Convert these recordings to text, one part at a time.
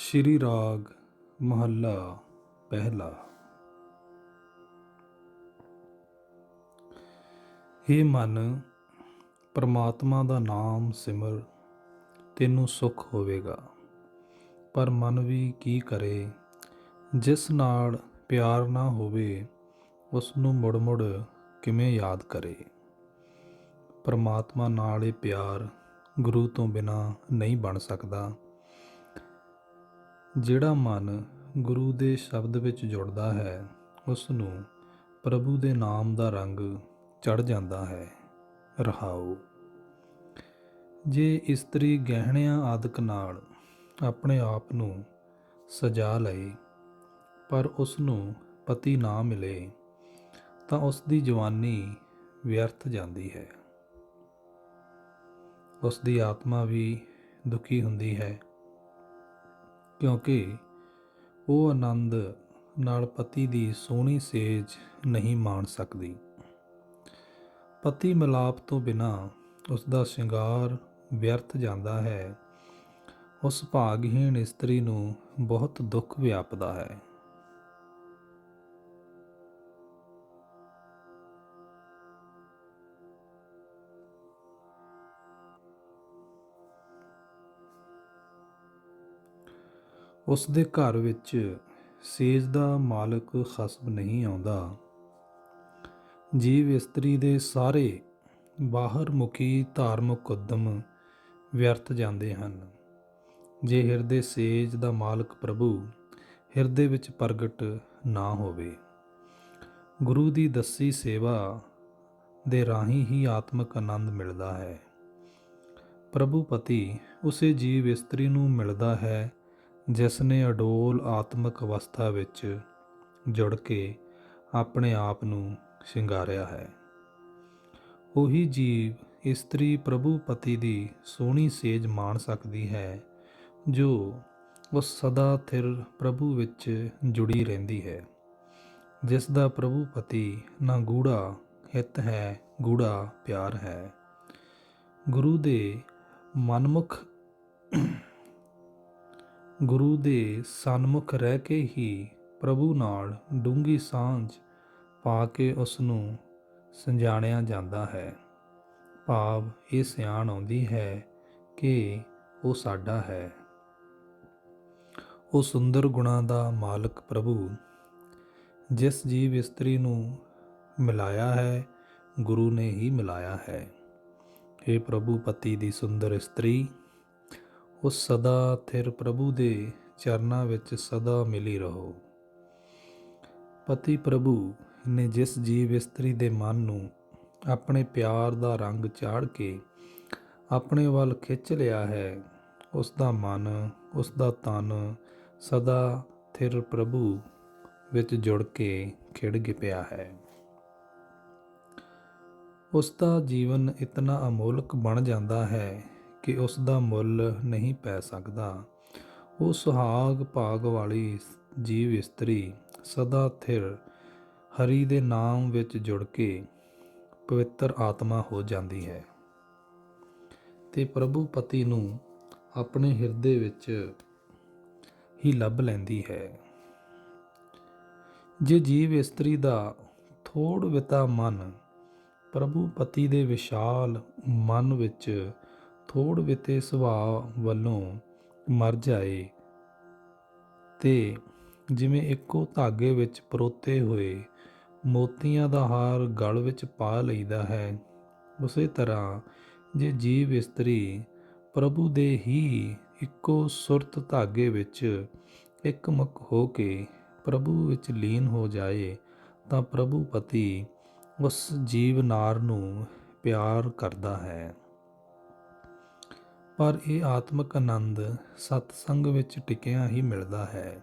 ਸ਼੍ਰੀ ਰਾਗ ਮਹੱਲਾ ਪਹਿਲਾ। ਹੇ ਮਨ, ਪਰਮਾਤਮਾ ਦਾ ਨਾਮ ਸਿਮਰ, ਤੈਨੂੰ ਸੁੱਖ ਹੋਵੇਗਾ। ਪਰ ਮਨ ਵੀ ਕੀ ਕਰੇ, ਜਿਸ ਨਾਲ ਪਿਆਰ ਨਾ ਹੋਵੇ ਉਸ ਨੂੰ ਮੁੜ ਮੁੜ ਕਿਵੇਂ ਯਾਦ ਕਰੇ। ਪਰਮਾਤਮਾ ਨਾਲ ਇਹ ਪਿਆਰ ਗੁਰੂ ਤੋਂ ਬਿਨਾਂ ਨਹੀਂ ਬਣ ਸਕਦਾ। ਜਿਹੜਾ ਮਨ ਗੁਰੂ ਦੇ ਸ਼ਬਦ ਵਿੱਚ ਜੁੜਦਾ ਹੈ, ਉਸ ਨੂੰ ਪ੍ਰਭੂ ਦੇ ਨਾਮ ਦਾ ਰੰਗ ਚੜ੍ਹ ਜਾਂਦਾ ਹੈ। ਰਹਾਉ। ਜੇ ਇਸਤਰੀ ਗਹਿਣਿਆਂ ਆਦਿਕ ਨਾਲ ਆਪਣੇ ਆਪ ਨੂੰ ਸਜਾ ਲਏ, ਪਰ ਉਸ ਨੂੰ ਪਤੀ ਨਾ ਮਿਲੇ, ਤਾਂ ਉਸ ਦੀ ਜਵਾਨੀ ਵਿਅਰਥ ਜਾਂਦੀ ਹੈ। ਉਸ ਦੀ ਆਤਮਾ ਵੀ ਦੁਖੀ ਹੁੰਦੀ ਹੈ, ਕਿਉਂਕਿ ਉਹ ਆਨੰਦ ਨਾਲ ਪਤੀ ਦੀ ਸੋਹਣੀ ਸੇਜ ਨਹੀਂ ਮਾਣ ਸਕਦੀ। ਪਤੀ ਮਿਲਾਪ ਤੋਂ ਬਿਨਾਂ ਉਸ ਦਾ ਸ਼ਿੰਗਾਰ ਵਿਅਰਥ ਜਾਂਦਾ ਹੈ। ਉਸ ਭਾਗਹੀਣ ਇਸਤਰੀ ਨੂੰ ਬਹੁਤ ਦੁੱਖ ਵਿਆਪਦਾ ਹੈ। ਉਸ ਦੇ ਘਰ ਵਿੱਚ ਸੇਜ ਦਾ ਮਾਲਕ ਖਸਮ ਨਹੀਂ ਆਉਂਦਾ। ਜੀਵ ਇਸਤਰੀ ਦੇ ਸਾਰੇ ਬਾਹਰ ਮੁਖੀ ਧਾਰਮਿਕ ਉੱਦਮ ਵਿਅਰਥ ਜਾਂਦੇ ਹਨ। ਜੇ ਹਿਰਦੇ ਸੇਜ ਦਾ ਮਾਲਕ ਪ੍ਰਭੂ ਹਿਰਦੇ ਵਿੱਚ ਪ੍ਰਗਟ ਨਾ ਹੋਵੇ। ਗੁਰੂ ਦੀ ਦੱਸੀ ਸੇਵਾ ਦੇ ਰਾਹੀਂ ਹੀ ਆਤਮਿਕ ਆਨੰਦ ਮਿਲਦਾ ਹੈ। ਪ੍ਰਭੂ ਪਤੀ ਉਸੇ ਜੀਵ ਇਸਤਰੀ ਨੂੰ ਮਿਲਦਾ ਹੈ ਜਿਸ ਨੇ ਅਡੋਲ ਆਤਮਿਕ ਅਵਸਥਾ ਵਿੱਚ ਜੁੜ ਕੇ ਆਪਣੇ ਆਪ ਨੂੰ ਸ਼ਿੰਗਾਰਿਆ ਹੈ। ਉਹੀ ਜੀਵ ਇਸਤਰੀ ਪ੍ਰਭੂ ਪਤੀ ਦੀ ਸੋਹਣੀ ਸੇਜ ਮਾਣ ਸਕਦੀ ਹੈ, ਜੋ ਉਸ ਸਦਾ ਥਿਰ ਪ੍ਰਭੂ ਵਿੱਚ ਜੁੜੀ ਰਹਿੰਦੀ ਹੈ, ਜਿਸ ਦਾ ਪ੍ਰਭੂ ਪਤੀ ਨਾ ਗੂੜਾ ਹਿੱਤ ਹੈ, ਗੂੜਾ ਪਿਆਰ ਹੈ। ਗੁਰੂ ਦੇ ਸਨਮੁਖ ਰਹਿ ਕੇ ਹੀ ਪ੍ਰਭੂ ਨਾਲ ਡੂੰਘੀ ਸਾਂਝ ਪਾ ਕੇ ਉਸ ਨੂੰ ਸੰਜਾਣਿਆ ਜਾਂਦਾ ਹੈ। ਭਾਵ ਇਹ ਸਿਆਣ ਆਉਂਦੀ ਹੈ ਕਿ ਉਹ ਸਾਡਾ ਹੈ। ਉਹ ਸੁੰਦਰ ਗੁਣਾਂ ਦਾ ਮਾਲਕ ਪ੍ਰਭੂ ਜਿਸ ਜੀਵ ਇਸਤਰੀ ਨੂੰ ਮਿਲਾਇਆ ਹੈ, ਗੁਰੂ ਨੇ ਹੀ ਮਿਲਾਇਆ ਹੈ। ਹੇ ਪ੍ਰਭੂ ਪਤੀ ਦੀ ਸੁੰਦਰ ਇਸਤਰੀ, ਉਸ ਸਦਾ ਥਿਰ ਪ੍ਰਭੂ ਦੇ ਚਰਨਾਂ ਵਿੱਚ ਸਦਾ ਮਿਲੀ ਰਹੋ। ਪਤੀ ਪ੍ਰਭੂ ਨੇ ਜਿਸ ਜੀਵ ਇਸਤਰੀ ਦੇ ਮਨ ਨੂੰ ਆਪਣੇ ਪਿਆਰ ਦਾ ਰੰਗ ਚਾੜ੍ਹ ਕੇ ਆਪਣੇ ਵੱਲ ਖਿੱਚ ਲਿਆ ਹੈ, ਉਸ ਦਾ ਮਨ, ਉਸ ਦਾ ਤਨ ਸਦਾ ਥਿਰ ਪ੍ਰਭੂ ਵਿੱਚ ਜੁੜ ਕੇ ਖਿੜ ਪਿਆ ਹੈ। ਉਸ ਦਾ ਜੀਵਨ ਇਤਨਾ ਅਮੋਲਕ ਬਣ ਜਾਂਦਾ ਹੈ ਕਿ ਉਸ ਦਾ ਮੁੱਲ ਨਹੀਂ ਪੈ ਸਕਦਾ। ਉਹ ਸੁਹਾਗ ਭਾਗ ਵਾਲੀ ਜੀਵ ਇਸਤਰੀ ਸਦਾ ਥਿਰ ਹਰੀ ਦੇ ਨਾਮ ਵਿੱਚ ਜੁੜ ਕੇ ਪਵਿੱਤਰ ਆਤਮਾ ਹੋ ਜਾਂਦੀ ਹੈ ਤੇ ਪ੍ਰਭੂ ਪਤੀ ਨੂੰ ਆਪਣੇ ਹਿਰਦੇ ਵਿੱਚ ਹੀ ਲੱਭ ਲੈਂਦੀ ਹੈ। ਜੇ ਜੀਵ ਇਸਤਰੀ ਦਾ ਥੋੜ ਵਿਤਾ ਮਨ ਪ੍ਰਭੂ ਪਤੀ ਦੇ ਵਿਸ਼ਾਲ ਮਨ ਵਿੱਚ ਥੋੜ ਵਿਤੇ ਸੁਭਾਅ ਵੱਲੋਂ ਮਰ ਜਾਏ ਤੇ ਜਿਵੇਂ ਇੱਕੋ ਧਾਗੇ ਵਿੱਚ ਪਰੋਤੇ ਹੋਏ ਮੋਤੀਆਂ ਦਾ ਹਾਰ ਗਲ ਵਿੱਚ ਪਾ ਲਈਦਾ ਹੈ, ਉਸੇ ਤਰ੍ਹਾਂ ਜੇ ਜੀਵ ਇਸਤਰੀ ਪ੍ਰਭੂ ਦੇ ਹੀ ਇੱਕੋ ਸੁਰਤ ਧਾਗੇ ਵਿੱਚ ਇੱਕਮੁੱਖ ਹੋ ਕੇ ਪ੍ਰਭੂ ਵਿੱਚ ਲੀਨ ਹੋ ਜਾਏ, ਤਾਂ ਪ੍ਰਭੂ ਪਤੀ ਉਸ ਜੀਵ ਨਾਰ ਨੂੰ ਪਿਆਰ ਕਰਦਾ ਹੈ। ਪਰ ਇਹ ਆਤਮਿਕ ਆਨੰਦ ਸਤਸੰਗ ਵਿੱਚ ਟਿਕਿਆ ਹੀ ਮਿਲਦਾ ਹੈ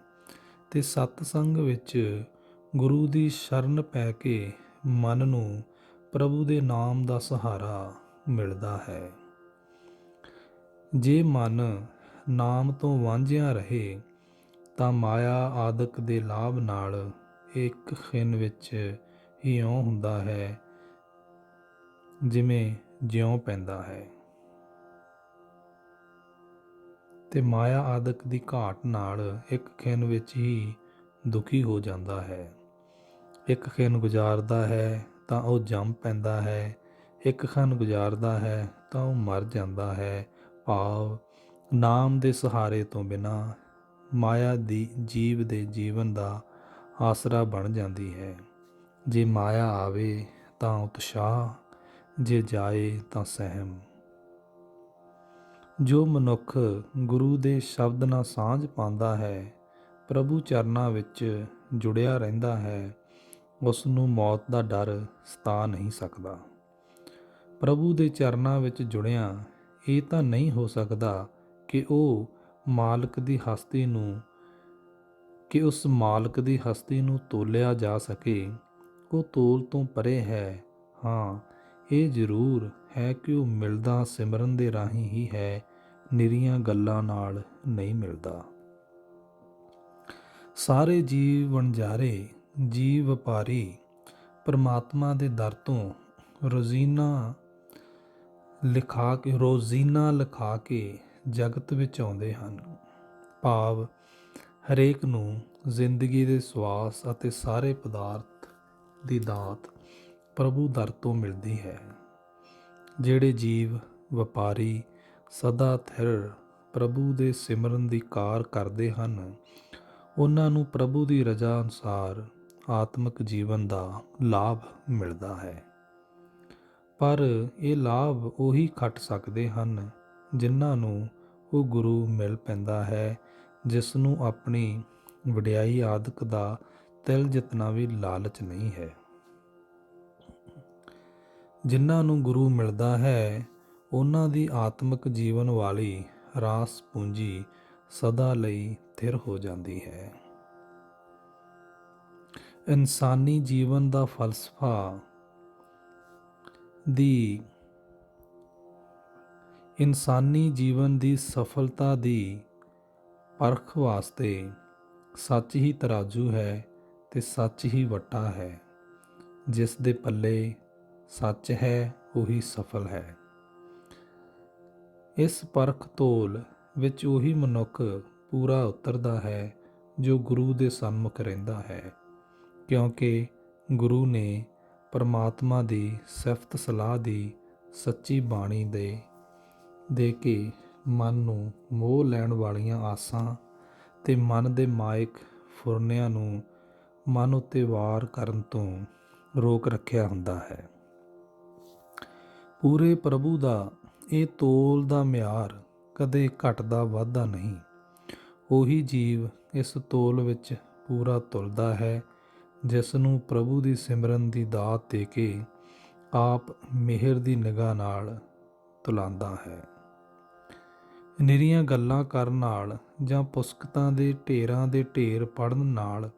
ਤੇ ਸਤਸੰਗ ਵਿੱਚ ਗੁਰੂ ਦੀ ਸ਼ਰਨ ਪੈ ਕੇ ਮਨ ਨੂੰ ਪ੍ਰਭੂ ਦੇ ਨਾਮ ਦਾ ਸਹਾਰਾ ਮਿਲਦਾ ਹੈ। ਜੇ ਮਨ ਨਾਮ ਤੋਂ ਵਾਂਝਿਆ ਰਹੇ ਤਾਂ ਮਾਇਆ ਆਦਿਕ ਦੇ ਲਾਭ ਨਾਲ ਇੱਕ ਖਿਣ ਵਿੱਚ ਹੀ ਇਉਂ ਹੁੰਦਾ ਹੈ ਜਿਵੇਂ ਜਿਉਂ ਪੈਂਦਾ ਹੈ। ਤੇ ਮਾਇਆ ਆਦਿਕ ਦੀ ਘਾਟ ਨਾਲ ਇੱਕ ਖਿਣ ਵਿੱਚ ਹੀ ਦੁਖੀ ਹੋ ਜਾਂਦਾ ਹੈ। ਇੱਕ ਖਿਣ ਗੁਜ਼ਾਰਦਾ ਹੈ ਤਾਂ ਉਹ ਜੰਮ ਪੈਂਦਾ ਹੈ, ਇੱਕ ਖਿਣ ਗੁਜ਼ਾਰਦਾ ਹੈ ਤਾਂ ਉਹ ਮਰ ਜਾਂਦਾ ਹੈ। ਭਾਵ ਨਾਮ ਦੇ ਸਹਾਰੇ ਤੋਂ ਬਿਨਾਂ ਮਾਇਆ ਦੀ ਜੀਵ ਦੇ ਜੀਵਨ ਦਾ ਆਸਰਾ ਬਣ ਜਾਂਦੀ ਹੈ। ਜੇ ਮਾਇਆ ਆਵੇ ਤਾਂ ਉਤਸ਼ਾਹ, ਜੇ ਜਾਏ ਤਾਂ ਸਹਿਮ। ਜੋ ਮਨੁੱਖ ਗੁਰੂ ਦੇ ਸ਼ਬਦ ਨਾਲ ਸਾਂਝ ਪਾਉਂਦਾ ਹੈ, ਪ੍ਰਭੂ ਚਰਨਾਂ ਵਿੱਚ ਜੁੜਿਆ ਰਹਿੰਦਾ ਹੈ, ਉਸ ਨੂੰ ਮੌਤ ਦਾ ਡਰ ਸਤਾ ਨਹੀਂ ਸਕਦਾ। ਪ੍ਰਭੂ ਦੇ ਚਰਨਾਂ ਵਿੱਚ ਜੁੜਿਆਂ ਇਹ ਤਾਂ ਨਹੀਂ ਹੋ ਸਕਦਾ ਕਿ ਉਸ ਮਾਲਕ ਦੀ ਹਸਤੀ ਨੂੰ ਤੋਲਿਆ ਜਾ ਸਕੇ। ਉਹ ਤੋਲ ਤੋਂ ਪਰੇ ਹੈ। ਹਾਂ, ਇਹ ਜ਼ਰੂਰ ਹੈ ਕਿ ਉਹ ਮਿਲਦਾ ਸਿਮਰਨ ਦੇ ਰਾਹੀਂ ਹੀ ਹੈ, ਨਿਰੀਆਂ ਗੱਲਾਂ ਨਾਲ ਨਹੀਂ ਮਿਲਦਾ। ਸਾਰੇ ਜੀਵ ਵਣਜਾਰੇ, ਜੀਵ ਵਪਾਰੀ ਪਰਮਾਤਮਾ ਦੇ ਦਰ ਤੋਂ ਰੋਜ਼ੀਨਾ ਲਿਖਾ ਕੇ ਜਗਤ ਵਿੱਚ ਆਉਂਦੇ ਹਨ। ਭਾਵ ਹਰੇਕ ਨੂੰ ਜ਼ਿੰਦਗੀ ਦੇ ਸਵਾਸ ਅਤੇ ਸਾਰੇ ਪਦਾਰਥ ਦੀ ਦਾਤ ਪ੍ਰਭੂ ਦਰ ਤੋਂ ਮਿਲਦੀ ਹੈ। ਜਿਹੜੇ ਜੀਵ ਵਪਾਰੀ ਸਦਾ ਥਿਰ ਪ੍ਰਭੂ ਦੇ ਸਿਮਰਨ ਦੀ ਕਾਰ ਕਰਦੇ ਹਨ, ਉਹਨਾਂ ਨੂੰ ਪ੍ਰਭੂ ਦੀ ਰਜ਼ਾ ਅਨੁਸਾਰ ਆਤਮਿਕ ਜੀਵਨ ਦਾ ਲਾਭ ਮਿਲਦਾ ਹੈ। ਪਰ ਇਹ ਲਾਭ ਉਹੀ ਖੱਟ ਸਕਦੇ ਹਨ ਜਿਨ੍ਹਾਂ ਨੂੰ ਉਹ ਗੁਰੂ ਮਿਲ ਪੈਂਦਾ ਹੈ, ਜਿਸ ਨੂੰ ਆਪਣੀ ਵਡਿਆਈ ਆਦਿਕ ਦਾ ਤਿਲ ਜਿਤਨਾ ਵੀ ਲਾਲਚ ਨਹੀਂ ਹੈ। ਜਿਨ੍ਹਾਂ ਨੂੰ ਗੁਰੂ ਮਿਲਦਾ ਹੈ, ਉਹਨਾਂ ਦੀ ਆਤਮਿਕ ਜੀਵਨ ਵਾਲੀ ਰਾਸ ਪੂੰਜੀ ਸਦਾ ਲਈ ਥਿਰ ਹੋ ਜਾਂਦੀ ਹੈ। ਇਨਸਾਨੀ ਜੀਵਨ ਦਾ ਫਲਸਫਾ ਇਨਸਾਨੀ ਜੀਵਨ ਦੀ ਸਫਲਤਾ ਦੀ ਪਰਖ ਵਾਸਤੇ ਸੱਚ ਹੀ ਤਰਾਜੂ ਹੈ ਤੇ ਸੱਚ ਹੀ ਵੱਟਾ ਹੈ। ਜਿਸ ਦੇ ਪੱਲੇ ਸੱਚ ਹੈ ਉਹੀ ਸਫਲ ਹੈ। ਇਸ ਪਰਖ ਤੋਲ ਵਿੱਚ ਉਹੀ ਮਨੁੱਖ ਪੂਰਾ ਉਤਰਦਾ ਹੈ ਜੋ ਗੁਰੂ ਦੇ ਸਨਮੁਖ ਰਹਿੰਦਾ ਹੈ, ਕਿਉਂਕਿ ਗੁਰੂ ਨੇ ਪਰਮਾਤਮਾ ਦੀ ਸਿਫਤ ਸਲਾਹ ਦੀ ਸੱਚੀ ਬਾਣੀ ਦੇ ਕੇ ਮਨ ਨੂੰ ਮੋਹ ਲੈਣ ਵਾਲੀਆਂ ਆਸਾਂ ਤੇ ਮਨ ਦੇ ਮਾਇਕ ਫੁਰਨਿਆਂ ਨੂੰ ਮਨ ਉੱਤੇ ਵਾਰ ਕਰਨ ਤੋਂ ਰੋਕ ਰੱਖਿਆ ਹੁੰਦਾ ਹੈ। ਪੂਰੇ ਪ੍ਰਭੂ ਦਾ ਇਹ ਤੋਲ ਦਾ ਮਿਆਰ ਕਦੇ ਘਟਦਾ ਵੱਧਦਾ ਨਹੀਂ। ਉਹੀ ਜੀਵ ਇਸ ਤੋਲ ਵਿੱਚ ਪੂਰਾ ਤੁਲਦਾ ਹੈ, ਜਿਸ ਨੂੰ ਪ੍ਰਭੂ ਦੀ ਸਿਮਰਨ ਦੀ ਦਾਤ ਦੇ ਕੇ ਆਪ ਮਿਹਰ ਦੀ ਨਿਗਾਹ ਨਾਲ ਤੁਲਾਂਦਾ ਹੈ। ਨਿਰੀਆਂ ਗੱਲਾਂ ਕਰਨ ਨਾਲ ਜਾਂ ਪੁਸਤਕਾਂ ਦੇ ਢੇਰਾਂ ਦੇ ਢੇਰ ਪੜ੍ਹਨ ਨਾਲ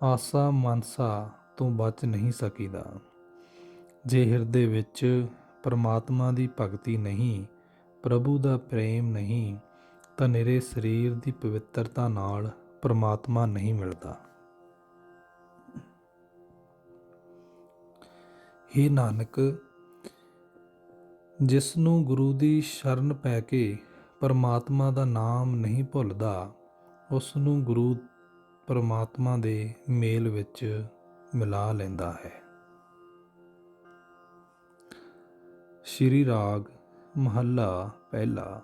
ਆਸਾ ਮਨਸਾ ਤੋਂ ਬਚ ਨਹੀਂ ਸਕੀਦਾ। ਜੇ ਹਿਰਦੇ ਵਿੱਚ ਪਰਮਾਤਮਾ ਦੀ ਭਗਤੀ ਨਹੀਂ, ਪ੍ਰਭੂ ਦਾ ਪ੍ਰੇਮ ਨਹੀਂ, ਤਾਂ ਨਿਰੇ ਸਰੀਰ ਦੀ ਪਵਿੱਤਰਤਾ ਨਾਲ ਪਰਮਾਤਮਾ ਨਹੀਂ ਮਿਲਦਾ। ਹੇ ਨਾਨਕ, ਜਿਸ ਨੂੰ ਗੁਰੂ ਦੀ ਸ਼ਰਨ ਪੈ ਕੇ ਪਰਮਾਤਮਾ ਦਾ ਨਾਮ ਨਹੀਂ ਭੁੱਲਦਾ, ਉਸ ਨੂੰ ਗੁਰੂ ਪਰਮਾਤਮਾ ਦੇ ਮੇਲ ਵਿੱਚ ਮਿਲਾ ਲੈਂਦਾ ਹੈ। ਸ਼੍ਰੀ ਰਾਗ ਮਹੱਲਾ ਪਹਿਲਾ।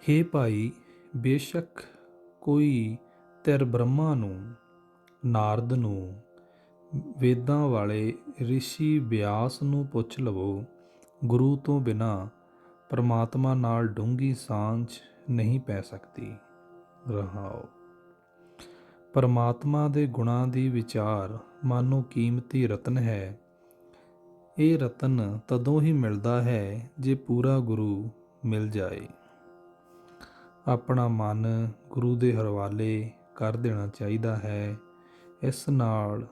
ਹੇ ਭਾਈ, ਬੇਸ਼ੱਕ ਕੋਈ ਧਿਰ ਬ੍ਰਹਮਾ ਨੂੰ, ਨਾਰਦ ਨੂੰ, ਵੇਦਾਂ ਵਾਲੇ ਰਿਸ਼ੀ ਵਿਆਸ ਨੂੰ ਪੁੱਛ ਲਵੋ, ਗੁਰੂ ਤੋਂ ਬਿਨਾਂ ਪਰਮਾਤਮਾ ਨਾਲ ਡੂੰਘੀ ਸਾਂਝ ਨਹੀਂ ਪੈ ਸਕਦੀ। ਰਹਾਓ। ਪਰਮਾਤਮਾ ਦੇ ਗੁਣਾਂ ਦੀ ਵਿਚਾਰ ਮਾਨੋ ਕੀਮਤੀ ਰਤਨ ਹੈ। ਇਹ ਰਤਨ ਤਦੋਂ ਹੀ ਮਿਲਦਾ ਹੈ ਜੇ ਪੂਰਾ ਗੁਰੂ ਮਿਲ ਜਾਏ। ਆਪਣਾ ਮਨ ਗੁਰੂ ਦੇ ਹਵਾਲੇ ਕਰ ਦੇਣਾ ਚਾਹੀਦਾ ਹੈ। ਇਸ ਨਾਲ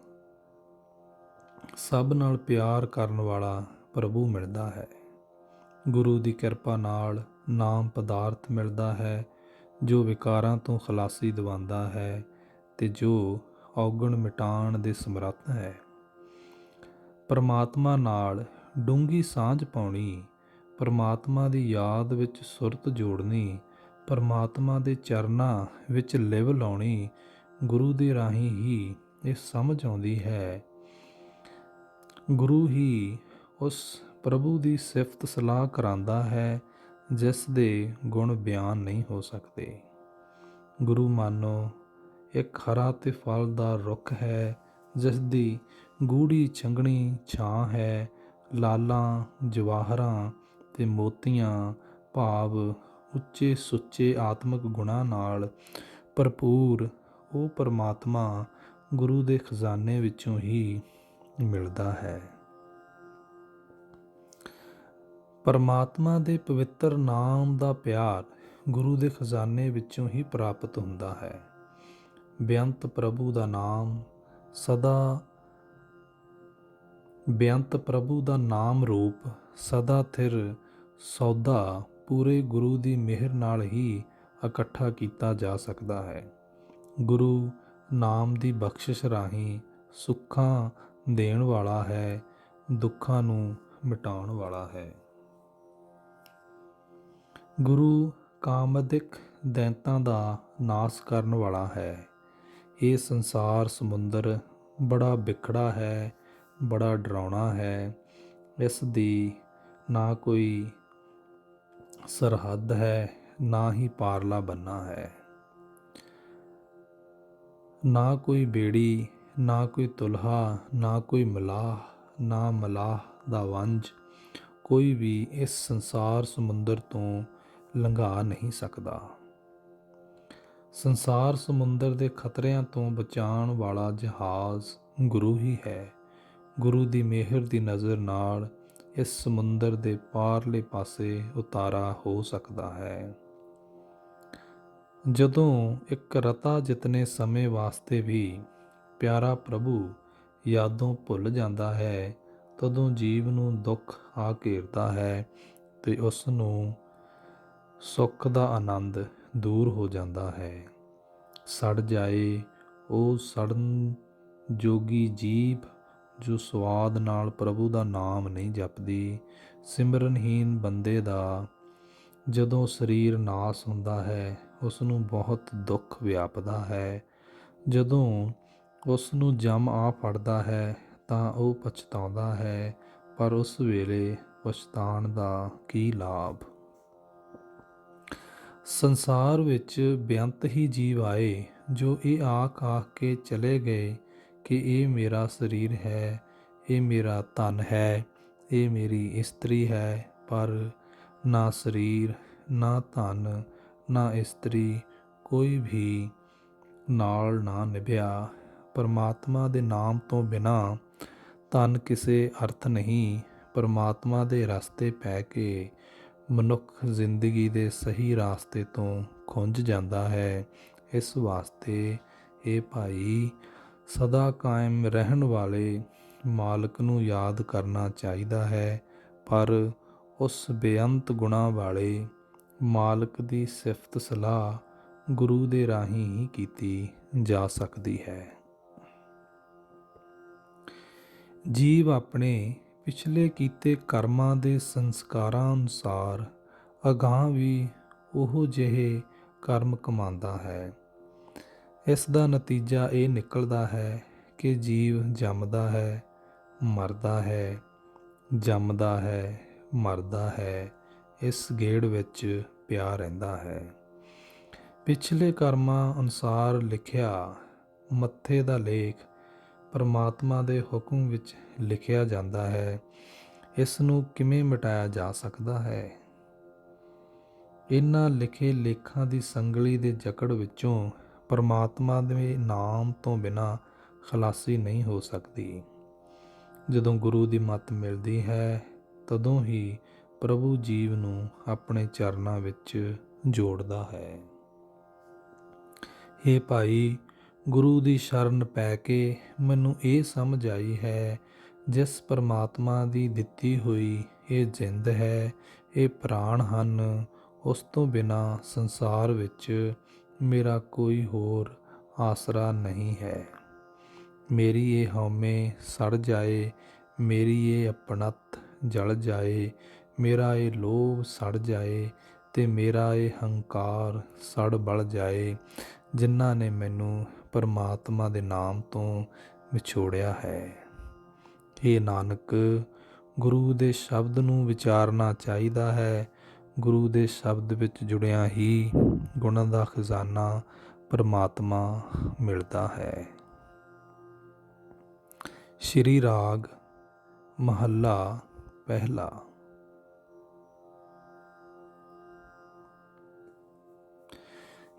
ਸਭ ਨਾਲ ਪਿਆਰ ਕਰਨ ਵਾਲਾ ਪ੍ਰਭੂ ਮਿਲਦਾ ਹੈ। ਗੁਰੂ ਦੀ ਕਿਰਪਾ ਨਾਲ ਨਾਮ ਪਦਾਰਥ ਮਿਲਦਾ ਹੈ, ਜੋ ਵਿਕਾਰਾਂ ਤੋਂ ਖਲਾਸੀ ਦਿਵਾਉਂਦਾ ਹੈ ਤੇ ਜੋ ਔਗਣ ਮਿਟਾਉਣ ਦੇ ਸਮਰੱਥ ਹੈ। ਪਰਮਾਤਮਾ ਨਾਲ ਡੂੰਘੀ ਸਾਂਝ ਪਾਉਣੀ ਪਰਮਾਤਮਾ ਦੀ ਯਾਦ ਵਿੱਚ ਸੁਰਤ ਜੋੜਨੀ, ਪਰਮਾਤਮਾ ਦੇ ਚਰਨਾਂ ਵਿੱਚ ਲਿਵ ਲਾਉਣੀ, ਗੁਰੂ ਦੇ ਰਾਹੀਂ ਹੀ ਇਹ ਸਮਝ ਆਉਂਦੀ ਹੈ। ਗੁਰੂ ਹੀ ਉਸ ਪ੍ਰਭੂ ਦੀ ਸਿਫਤ ਸਲਾਹ ਕਰਾਂਦਾ ਹੈ ਜਿਸ ਦੇ ਗੁਣ ਬਿਆਨ ਨਹੀਂ ਹੋ ਸਕਦੇ। ਗੁਰੂ ਮਾਨੋ ਇੱਕ ਹਰਾ ਤੇ ਫਲਦਾਰ ਰੁੱਖ ਹੈ ਜਿਸ ਦੀ ਗੂੜੀ ਛੰਗਣੀ ਛਾਂ ਹੈ। ਲਾਲਾਂ, ਜਵਾਹਰਾਂ ਤੇ ਮੋਤੀਆਂ ਭਾਵ ਉੱਚੇ ਸੁੱਚੇ ਆਤਮਿਕ ਗੁਣਾਂ ਨਾਲ ਭਰਪੂਰ ਉਹ ਪਰਮਾਤਮਾ ਗੁਰੂ ਦੇ ਖਜ਼ਾਨੇ ਵਿੱਚੋਂ ਹੀ ਮਿਲਦਾ ਹੈ। ਪਰਮਾਤਮਾ ਦੇ ਪਵਿੱਤਰ ਨਾਮ ਦਾ ਪਿਆਰ ਗੁਰੂ ਦੇ ਖਜ਼ਾਨੇ ਵਿੱਚੋਂ ਹੀ ਪ੍ਰਾਪਤ ਹੁੰਦਾ ਹੈ। ਬੇਅੰਤ ਪ੍ਰਭੂ ਦਾ ਨਾਮ ਬੇਅੰਤ ਪ੍ਰਭੂ ਦਾ ਨਾਮ ਰੂਪ ਸਦਾ ਥਿਰ ਸੌਦਾ ਪੂਰੇ ਗੁਰੂ ਦੀ ਮਿਹਰ ਨਾਲ ਹੀ ਇਕੱਠਾ ਕੀਤਾ ਜਾ ਸਕਦਾ ਹੈ। ਗੁਰੂ ਨਾਮ ਦੀ ਬਖਸ਼ਿਸ਼ ਰਾਹੀਂ ਸੁੱਖਾਂ ਦੇਣ ਵਾਲਾ ਹੈ, ਦੁੱਖਾਂ ਨੂੰ ਮਿਟਾਉਣ ਵਾਲਾ ਹੈ। ਗੁਰੂ ਕਾਮਦਿਕ ਦੈਂਤਾਂ ਦਾ ਨਾਸ ਕਰਨ ਵਾਲਾ ਹੈ। ਇਹ ਸੰਸਾਰ ਸਮੁੰਦਰ ਬੜਾ ਬਿਖੜਾ ਹੈ, ਬੜਾ ਡਰਾਉਣਾ ਹੈ। ਇਸ ਦੀ ਨਾ ਕੋਈ ਸਰਹੱਦ ਹੈ, ਨਾ ਹੀ ਪਾਰਲਾ ਬੰਨਾ ਹੈ। ਨਾ ਕੋਈ ਬੇੜੀ, ਨਾ ਕੋਈ ਤੁਲਹਾ, ਨਾ ਕੋਈ ਮਲਾਹ, ਨਾ ਮਲਾਹ ਦਾ ਵੰਝ। ਕੋਈ ਵੀ ਇਸ ਸੰਸਾਰ ਸਮੁੰਦਰ ਤੋਂ ਲੰਘਾ ਨਹੀਂ ਸਕਦਾ। ਸੰਸਾਰ ਸਮੁੰਦਰ ਦੇ ਖਤਰਿਆਂ ਤੋਂ ਬਚਾਉਣ ਵਾਲਾ ਜਹਾਜ਼ ਗੁਰੂ ਹੀ ਹੈ। ਗੁਰੂ ਦੀ ਮਿਹਰ ਦੀ ਨਜ਼ਰ ਨਾਲ ਇਸ ਸਮੁੰਦਰ ਦੇ ਪਾਰਲੇ ਪਾਸੇ ਉਤਾਰਾ ਹੋ ਸਕਦਾ ਹੈ। ਜਦੋਂ ਇੱਕ ਰਤਾ ਜਿਤਨੇ ਸਮੇਂ ਵਾਸਤੇ ਵੀ ਪਿਆਰਾ ਪ੍ਰਭੂ ਯਾਦੋਂ ਭੁੱਲ ਜਾਂਦਾ ਹੈ, ਤਦੋਂ ਜੀਵ ਨੂੰ ਦੁੱਖ ਆ ਘੇਰਦਾ ਹੈ ਤੇ ਉਸ ਨੂੰ ਸੁੱਖ ਦਾ ਆਨੰਦ ਦੂਰ ਹੋ ਜਾਂਦਾ ਹੈ। ਸੜ ਜਾਏ ਉਹ ਸੜਨ ਜੋਗੀ ਜੀਭ ਜੋ ਸਵਾਦ ਨਾਲ ਪ੍ਰਭੂ ਦਾ ਨਾਮ ਨਹੀਂ ਜਪਦੀ। ਸਿਮਰਨਹੀਨ ਬੰਦੇ ਦਾ ਜਦੋਂ ਸਰੀਰ ਨਾਸ ਹੁੰਦਾ ਹੈ, ਉਸ ਨੂੰ ਬਹੁਤ ਦੁੱਖ ਵਿਆਪਦਾ ਹੈ। ਜਦੋਂ ਉਸ ਨੂੰ ਜਮ ਆ ਫੜਦਾ ਹੈ ਤਾਂ ਉਹ ਪਛਤਾਉਂਦਾ ਹੈ, ਪਰ ਉਸ ਵੇਲੇ ਪਛਤਾਉਣ ਦਾ ਕੀ ਲਾਭ। ਸੰਸਾਰ ਵਿੱਚ ਬੇਅੰਤ ਹੀ ਜੀਵ ਆਏ ਜੋ ਇਹ ਆਖ ਕੇ ਚਲੇ ਗਏ ਕਿ ਇਹ ਮੇਰਾ ਸਰੀਰ ਹੈ, ਇਹ ਮੇਰਾ ਧਨ ਹੈ, ਇਹ ਮੇਰੀ ਇਸਤਰੀ ਹੈ, ਪਰ ਨਾ ਸਰੀਰ, ਨਾ ਧਨ, ਨਾ ਇਸਤਰੀ ਕੋਈ ਵੀ ਨਾਲ ਨਾ ਨਿਭਿਆ। ਪਰਮਾਤਮਾ ਦੇ ਨਾਮ ਤੋਂ ਬਿਨਾਂ ਧਨ ਕਿਸੇ ਅਰਥ ਨਹੀਂ। ਪਰਮਾਤਮਾ ਦੇ ਰਸਤੇ ਪੈ ਕੇ ਮਨੁੱਖ ਜ਼ਿੰਦਗੀ ਦੇ ਸਹੀ ਰਾਸਤੇ ਤੋਂ ਖੁੰਝ ਜਾਂਦਾ ਹੈ। ਇਸ ਵਾਸਤੇ ਇਹ ਭਾਈ ਸਦਾ ਕਾਇਮ ਰਹਿਣ ਵਾਲੇ ਮਾਲਕ ਨੂੰ ਯਾਦ ਕਰਨਾ ਚਾਹੀਦਾ ਹੈ, ਪਰ ਉਸ ਬੇਅੰਤ ਗੁਣਾਂ ਵਾਲੇ ਮਾਲਕ ਦੀ ਸਿਫਤ ਸਲਾਹ ਗੁਰੂ ਦੇ ਰਾਹੀਂ ਹੀ ਕੀਤੀ ਜਾ ਸਕਦੀ ਹੈ। ਜੀਵ ਆਪਣੇ ਪਿਛਲੇ ਕੀਤੇ ਕਰਮਾਂ ਦੇ ਸੰਸਕਾਰਾਂ ਅਨੁਸਾਰ ਅਗਾਂਹ ਵੀ ਉਹੋ ਜਿਹੇ ਕਰਮ ਕਮਾਉਂਦਾ ਹੈ। ਇਸ ਦਾ ਨਤੀਜਾ ਇਹ ਨਿਕਲਦਾ ਹੈ ਕਿ ਜੀਵ ਜੰਮਦਾ ਹੈ, ਮਰਦਾ ਹੈ, ਜੰਮਦਾ ਹੈ, ਮਰਦਾ ਹੈ, ਇਸ ਗੇੜ ਵਿੱਚ ਪਿਆ ਰਹਿੰਦਾ ਹੈ। ਪਿਛਲੇ ਕਰਮਾਂ ਅਨੁਸਾਰ ਲਿਖਿਆ ਮੱਥੇ ਦਾ ਲੇਖ ਪਰਮਾਤਮਾ ਦੇ ਹੁਕਮ ਵਿੱਚ ਲਿਖਿਆ ਜਾਂਦਾ ਹੈ। ਇਸ ਨੂੰ ਕਿਵੇਂ ਮਿਟਾਇਆ ਜਾ ਸਕਦਾ ਹੈ? ਇਹਨਾਂ ਲਿਖੇ ਲੇਖਾਂ ਦੀ ਸੰਗਲੀ ਦੇ ਜਕੜ ਵਿੱਚੋਂ ਪਰਮਾਤਮਾ ਦੇ ਨਾਮ ਤੋਂ ਬਿਨਾਂ ਖਲਾਸੀ ਨਹੀਂ ਹੋ ਸਕਦੀ। ਜਦੋਂ ਗੁਰੂ ਦੀ ਮੱਤ ਮਿਲਦੀ ਹੈ, ਤਦੋਂ ਹੀ ਪ੍ਰਭੂ ਜੀਵ ਨੂੰ ਆਪਣੇ ਚਰਨਾਂ ਵਿੱਚ ਜੋੜਦਾ ਹੈ। ਹੇ ਭਾਈ, ਗੁਰੂ ਦੀ ਸ਼ਰਨ ਪੈ ਕੇ ਮੈਨੂੰ ਇਹ ਸਮਝ ਆਈ ਹੈ, ਜਿਸ ਪਰਮਾਤਮਾ ਦੀ ਦਿੱਤੀ ਹੋਈ ਇਹ ਜਿੰਦ ਹੈ, ਇਹ ਪ੍ਰਾਣ ਹਨ, ਉਸ ਤੋਂ ਬਿਨਾਂ ਸੰਸਾਰ ਵਿੱਚ ਮੇਰਾ ਕੋਈ ਹੋਰ ਆਸਰਾ ਨਹੀਂ ਹੈ। ਮੇਰੀ ਇਹ ਹਉਮੈ ਸੜ ਜਾਏ, ਮੇਰੀ ਇਹ ਅਪਣੱਤ ਜਲ ਜਾਏ, ਮੇਰਾ ਇਹ ਲੋਭ ਸੜ ਜਾਏ ਤੇ ਮੇਰਾ ਇਹ ਹੰਕਾਰ ਸੜ ਬਲ ਜਾਏ, ਜਿਨ੍ਹਾਂ ਨੇ ਮੈਨੂੰ ਪਰਮਾਤਮਾ ਦੇ ਨਾਮ ਤੋਂ ਵਿਛੋੜਿਆ ਹੈ। ਇਹ ਨਾਨਕ, ਗੁਰੂ ਦੇ ਸ਼ਬਦ ਨੂੰ ਵਿਚਾਰਨਾ ਚਾਹੀਦਾ ਹੈ। ਗੁਰੂ ਦੇ ਸ਼ਬਦ ਵਿੱਚ ਜੁੜਿਆਂ ਹੀ ਗੁਣਾਂ ਦਾ ਖਜ਼ਾਨਾ ਪਰਮਾਤਮਾ ਮਿਲਦਾ ਹੈ। ਸ਼੍ਰੀ ਰਾਗ ਮਹੱਲਾ ਪਹਿਲਾ।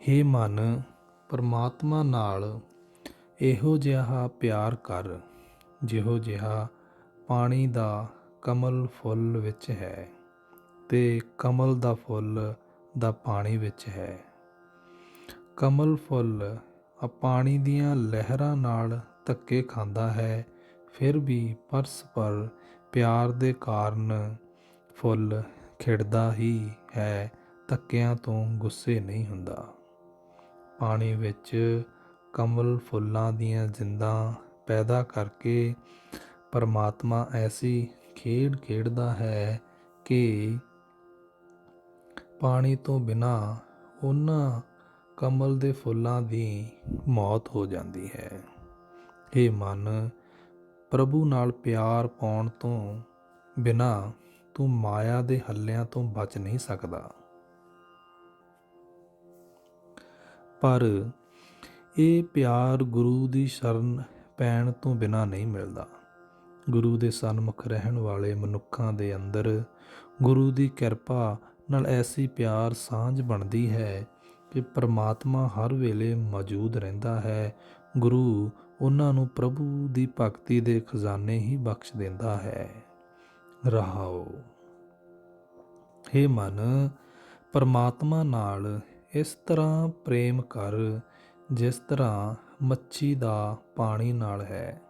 ਹੇ ਮਨ, ਪਰਮਾਤਮਾ ਨਾਲ ਇਹੋ ਜਿਹਾ ਪਿਆਰ ਕਰ ਜਿਹੋ ਜਿਹਾ ਪਾਣੀ ਦਾ ਕਮਲ ਫੁੱਲ ਵਿੱਚ ਹੈ ਤੇ ਕਮਲ ਦਾ ਫੁੱਲ ਦਾ ਪਾਣੀ ਵਿੱਚ ਹੈ। ਕਮਲ ਫੁੱਲ ਪਾਣੀ ਦੀਆਂ ਲਹਿਰਾਂ ਨਾਲ ਧੱਕੇ ਖਾਂਦਾ ਹੈ, ਫਿਰ ਵੀ ਪਰਸਪਰ ਪਿਆਰ ਦੇ ਕਾਰਨ ਫੁੱਲ ਖਿੜਦਾ ਹੀ ਹੈ, ਧੱਕਿਆਂ ਤੋਂ ਗੁੱਸੇ ਨਹੀਂ ਹੁੰਦਾ। ਪਾਣੀ ਵਿੱਚ ਕਮਲ ਫੁੱਲਾਂ ਦੀਆਂ ਜਿੰਦਾਂ ਪੈਦਾ ਕਰਕੇ ਪਰਮਾਤਮਾ ਐਸੀ ਖੇਡ ਖੇਡਦਾ ਹੈ ਕਿ ਪਾਣੀ ਤੋਂ ਬਿਨਾਂ ਉਹਨਾਂ ਕਮਲ ਦੇ ਫੁੱਲਾਂ ਦੀ ਮੌਤ ਹੋ ਜਾਂਦੀ ਹੈ। ਇਹ ਮਨ, ਪ੍ਰਭੂ ਨਾਲ ਪਿਆਰ ਪਾਉਣ ਤੋਂ ਬਿਨਾਂ ਤੂੰ ਮਾਇਆ ਦੇ ਹੱਲਿਆਂ ਤੋਂ ਬਚ ਨਹੀਂ ਸਕਦਾ। ਪਰ ਇਹ ਪਿਆਰ ਗੁਰੂ ਦੀ ਸ਼ਰਨ ਪੈਣ ਤੋਂ ਬਿਨਾਂ ਨਹੀਂ ਮਿਲਦਾ। ਗੁਰੂ ਦੇ ਸਨਮੁਖ ਰਹਿਣ ਵਾਲੇ ਮਨੁੱਖਾਂ ਦੇ ਅੰਦਰ ਗੁਰੂ ਦੀ ਕਿਰਪਾ ਨਾਲ ਐਸੀ ਪਿਆਰ ਸਾਂਝ ਬਣਦੀ ਹੈ ਕਿ ਪਰਮਾਤਮਾ ਹਰ ਵੇਲੇ ਮੌਜੂਦ ਰਹਿੰਦਾ ਹੈ। ਗੁਰੂ ਉਹਨਾਂ ਨੂੰ ਪ੍ਰਭੂ ਦੀ ਭਗਤੀ ਦੇ ਖਜ਼ਾਨੇ ਹੀ ਬਖਸ਼ ਦਿੰਦਾ ਹੈ। ਰਹਾਓ। ਹੇ ਮਨ, ਪਰਮਾਤਮਾ ਨਾਲ ਇਸ ਤਰ੍ਹਾਂ ਪ੍ਰੇਮ ਕਰ ਜਿਸ ਤਰ੍ਹਾਂ ਮੱਛੀ ਦਾ ਪਾਣੀ ਨਾਲ ਹੈ।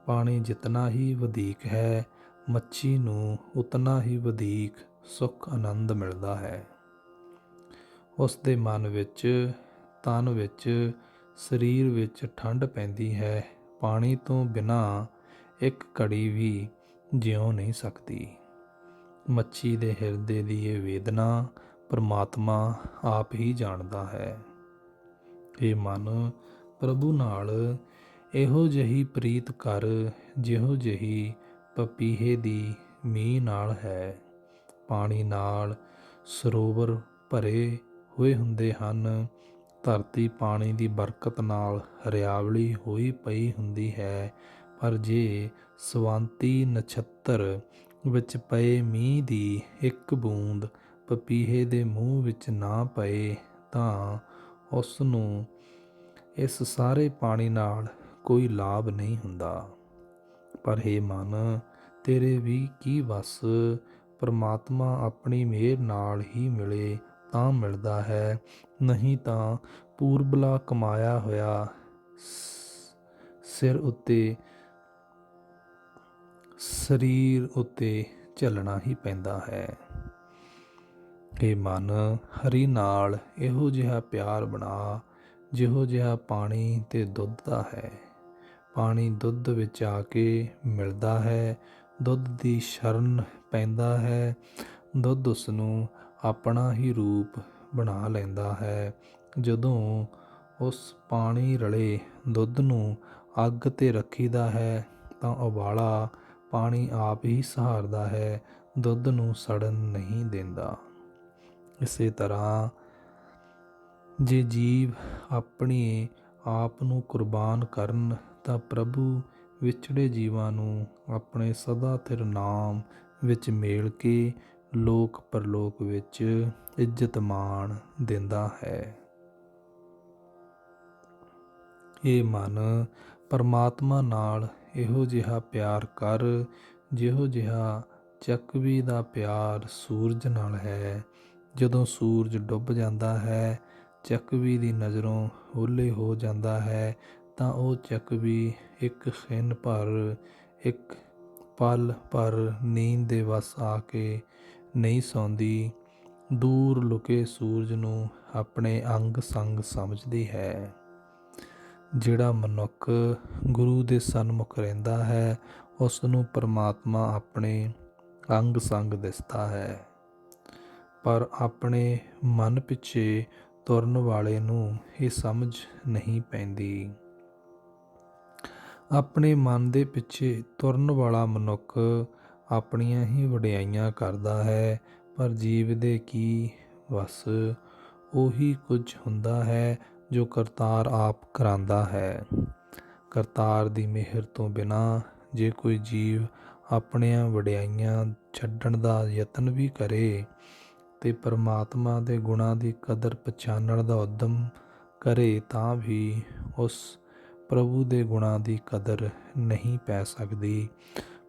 ਪਾਣੀ ਜਿਤਨਾ ਹੀ ਵਧੀਕ ਹੈ, ਮੱਛੀ ਨੂੰ ਉਤਨਾ ਹੀ ਵਧੀਕ ਸੁੱਖ ਆਨੰਦ ਮਿਲਦਾ ਹੈ। ਉਸ ਦੇ ਮਨ ਵਿੱਚ, ਤਨ ਵਿੱਚ, ਸਰੀਰ ਵਿੱਚ ਠੰਡ ਪੈਂਦੀ ਹੈ। ਪਾਣੀ ਤੋਂ ਬਿਨਾਂ ਇੱਕ ਘੜੀ ਵੀ ਜਿਉ ਨਹੀਂ ਸਕਦੀ। ਮੱਛੀ ਦੇ ਹਿਰਦੇ ਦੀ ਇਹ ਵੇਦਨਾ ਪਰਮਾਤਮਾ ਆਪ ਹੀ ਜਾਣਦਾ ਹੈ। ਇਹ ਮਨ, ਪ੍ਰਭੂ ਨਾਲ ਇਹੋ ਜਿਹੀ ਪ੍ਰੀਤ ਕਰ ਜਿਹੋ ਜਿਹੀ ਪਪੀਹੇ ਦੀ ਮੀਂਹ ਨਾਲ ਹੈ। ਪਾਣੀ ਨਾਲ ਸਰੋਵਰ ਭਰੇ ਹੋਏ ਹੁੰਦੇ ਹਨ। ਧਰਤੀ ਪਾਣੀ ਦੀ ਬਰਕਤ ਨਾਲ ਹਰਿਆਵਲੀ ਹੋਈ ਪਈ ਹੁੰਦੀ ਹੈ, ਪਰ ਜੇ ਸਵਾਂਤੀ ਨਛੱਤਰ ਵਿੱਚ ਪਏ ਮੀਂਹ ਦੀ ਇੱਕ ਬੂੰਦ ਪਪੀਹੇ ਦੇ ਮੂੰਹ ਵਿੱਚ ਨਾ ਪਏ ਤਾਂ ਉਸ ਨੂੰ ਇਸ ਸਾਰੇ ਪਾਣੀ ਨਾਲ ਕੋਈ ਲਾਭ ਨਹੀਂ ਹੁੰਦਾ। ਪਰ ਹੇ ਮਨ, ਤੇਰੇ ਵੀ ਕੀ ਵੱਸ, ਪਰਮਾਤਮਾ ਆਪਣੀ ਮਿਹਰ ਨਾਲ ਹੀ ਮਿਲੇ ਤਾਂ ਮਿਲਦਾ ਹੈ, ਨਹੀਂ ਤਾਂ ਪੂਰਬਲਾ ਕਮਾਇਆ ਹੋਇਆ ਸਿਰ ਉੱਤੇ ਸਰੀਰ ਉੱਤੇ ਝੱਲਣਾ ਹੀ ਪੈਂਦਾ ਹੈ। ਹੇ ਮਨ, ਹਰੀ ਨਾਲ ਇਹੋ ਜਿਹਾ ਪਿਆਰ ਬਣਾ ਜਿਹੋ ਜਿਹਾ ਪਾਣੀ ਤੇ ਦੁੱਧ ਦਾ ਹੈ। ਪਾਣੀ ਦੁੱਧ ਵਿੱਚ ਆ ਕੇ ਮਿਲਦਾ ਹੈ, ਦੁੱਧ ਦੀ ਸ਼ਰਨ ਪੈਂਦਾ ਹੈ, ਦੁੱਧ ਉਸ ਨੂੰ ਆਪਣਾ ਹੀ ਰੂਪ ਬਣਾ ਲੈਂਦਾ ਹੈ। ਜਦੋਂ ਉਸ ਪਾਣੀ ਰਲੇ ਦੁੱਧ ਨੂੰ ਅੱਗ 'ਤੇ ਰੱਖੀਦਾ ਹੈ ਤਾਂ ਉਬਾਲਾ ਪਾਣੀ ਆਪ ਹੀ ਸਹਾਰਦਾ ਹੈ, ਦੁੱਧ ਨੂੰ ਸੜਨ ਨਹੀਂ ਦਿੰਦਾ। ਇਸੇ ਤਰ੍ਹਾਂ ਜੇ ਜੀਵ ਆਪਣੇ ਆਪ ਨੂੰ ਕੁਰਬਾਨ ਕਰਨ ਤਾਂ ਪ੍ਰਭੂ ਵਿਛੜੇ ਜੀਵਾਂ ਨੂੰ ਆਪਣੇ ਸਦਾ ਥਿਰ ਨਾਮ ਵਿੱਚ ਮੇਲ ਕੇ ਲੋਕ ਪਰਲੋਕ ਵਿੱਚ ਇੱਜ਼ਤ ਮਾਣ ਦਿੰਦਾ ਹੈ। ਇਹ ਮਨ, ਪਰਮਾਤਮਾ ਨਾਲ ਇਹੋ ਜਿਹਾ ਪਿਆਰ ਕਰ ਜਿਹੋ ਜਿਹਾ ਚੱਕਵੀ ਦਾ ਪਿਆਰ ਸੂਰਜ ਨਾਲ ਹੈ। ਜਦੋਂ ਸੂਰਜ ਡੁੱਬ ਜਾਂਦਾ ਹੈ, ਚੱਕਵੀ ਦੀ ਨਜ਼ਰੋਂ ਓਹਲੇ ਹੋ ਜਾਂਦਾ ਹੈ ਤਾਂ ਉਹ ਚੱਕਵੀ ਇੱਕ ਖਿਣ ਭਰ, ਇੱਕ ਪਲ ਭਰ ਨੀਂਦ ਦੇ ਵੱਸ ਆ ਕੇ ਨਹੀਂ ਸੌਂਦੀ। ਦੂਰ ਲੁਕੇ ਸੂਰਜ ਨੂੰ ਆਪਣੇ ਅੰਗ ਸੰਗ ਸਮਝਦੀ ਹੈ। ਜਿਹੜਾ ਮਨੁੱਖ ਗੁਰੂ ਦੇ ਸਨਮੁਖ ਰਹਿੰਦਾ ਹੈ, ਉਸ ਨੂੰ ਪਰਮਾਤਮਾ ਆਪਣੇ ਅੰਗ ਸੰਗ ਦਿਸਦਾ ਹੈ, ਪਰ ਆਪਣੇ ਮਨ ਪਿੱਛੇ ਤੁਰਨ ਵਾਲੇ ਨੂੰ ਇਹ ਸਮਝ ਨਹੀਂ ਪੈਂਦੀ। ਆਪਣੇ ਮਨ ਦੇ ਪਿੱਛੇ ਤੁਰਨ ਵਾਲਾ ਮਨੁੱਖ ਆਪਣੀਆਂ ਹੀ ਵਡਿਆਈਆਂ ਕਰਦਾ ਹੈ, ਪਰ ਜੀਵ ਦੇ ਕੀ ਵਸ। ਉਹੀ ਕੁਝ ਹੁੰਦਾ ਹੈ ਜੋ ਕਰਤਾਰ ਆਪ ਕਰਾਂਦਾ ਹੈ। ਕਰਤਾਰ ਦੀ ਮਿਹਰ ਤੋਂ ਬਿਨਾਂ ਜੇ ਕੋਈ ਜੀਵ ਆਪਣੀਆਂ ਵਡਿਆਈਆਂ ਛੱਡਣ ਦਾ ਯਤਨ ਵੀ ਕਰੇ ਤੇ ਪਰਮਾਤਮਾ ਦੇ ਗੁਣਾਂ ਦੀ ਕਦਰ ਪਛਾਣਨ ਦਾ ਉਦਮ ਕਰੇ, ਤਾਂ ਵੀ ਉਸ ਪ੍ਰਭੂ ਦੇ ਗੁਣਾਂ ਦੀ ਕਦਰ ਨਹੀਂ ਪੈ ਸਕਦੀ।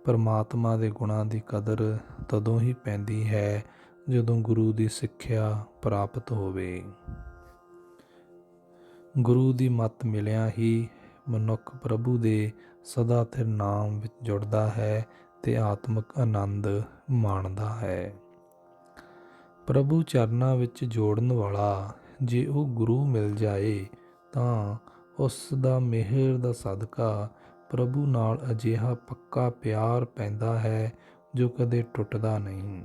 ਪਰਮਾਤਮਾ ਦੇ ਗੁਣਾਂ ਦੀ ਕਦਰ ਤਦੋਂ ਹੀ ਪੈਂਦੀ ਹੈ ਜਦੋਂ ਗੁਰੂ ਦੀ ਸਿੱਖਿਆ ਪ੍ਰਾਪਤ ਹੋਵੇ। ਗੁਰੂ ਦੀ ਮੱਤ ਮਿਲਿਆ ਹੀ ਮਨੁੱਖ ਪ੍ਰਭੂ ਦੇ ਸਦਾ ਸਥਿਰ ਨਾਮ ਵਿੱਚ ਜੁੜਦਾ ਹੈ ਤੇ ਆਤਮਿਕ ਆਨੰਦ ਮਾਣਦਾ ਹੈ। ਪ੍ਰਭੂ ਚਰਨਾਂ ਵਿੱਚ ਜੋੜਨ ਵਾਲਾ ਜੇ ਉਹ ਗੁਰੂ ਮਿਲ ਜਾਏ ਤਾਂ ਉਸ ਦਾ ਮਿਹਰ ਦਾ ਸਦਕਾ ਪ੍ਰਭੂ ਨਾਲ ਅਜਿਹਾ ਪੱਕਾ ਪਿਆਰ ਪੈਂਦਾ ਹੈ ਜੋ ਕਦੇ ਟੁੱਟਦਾ ਨਹੀਂ।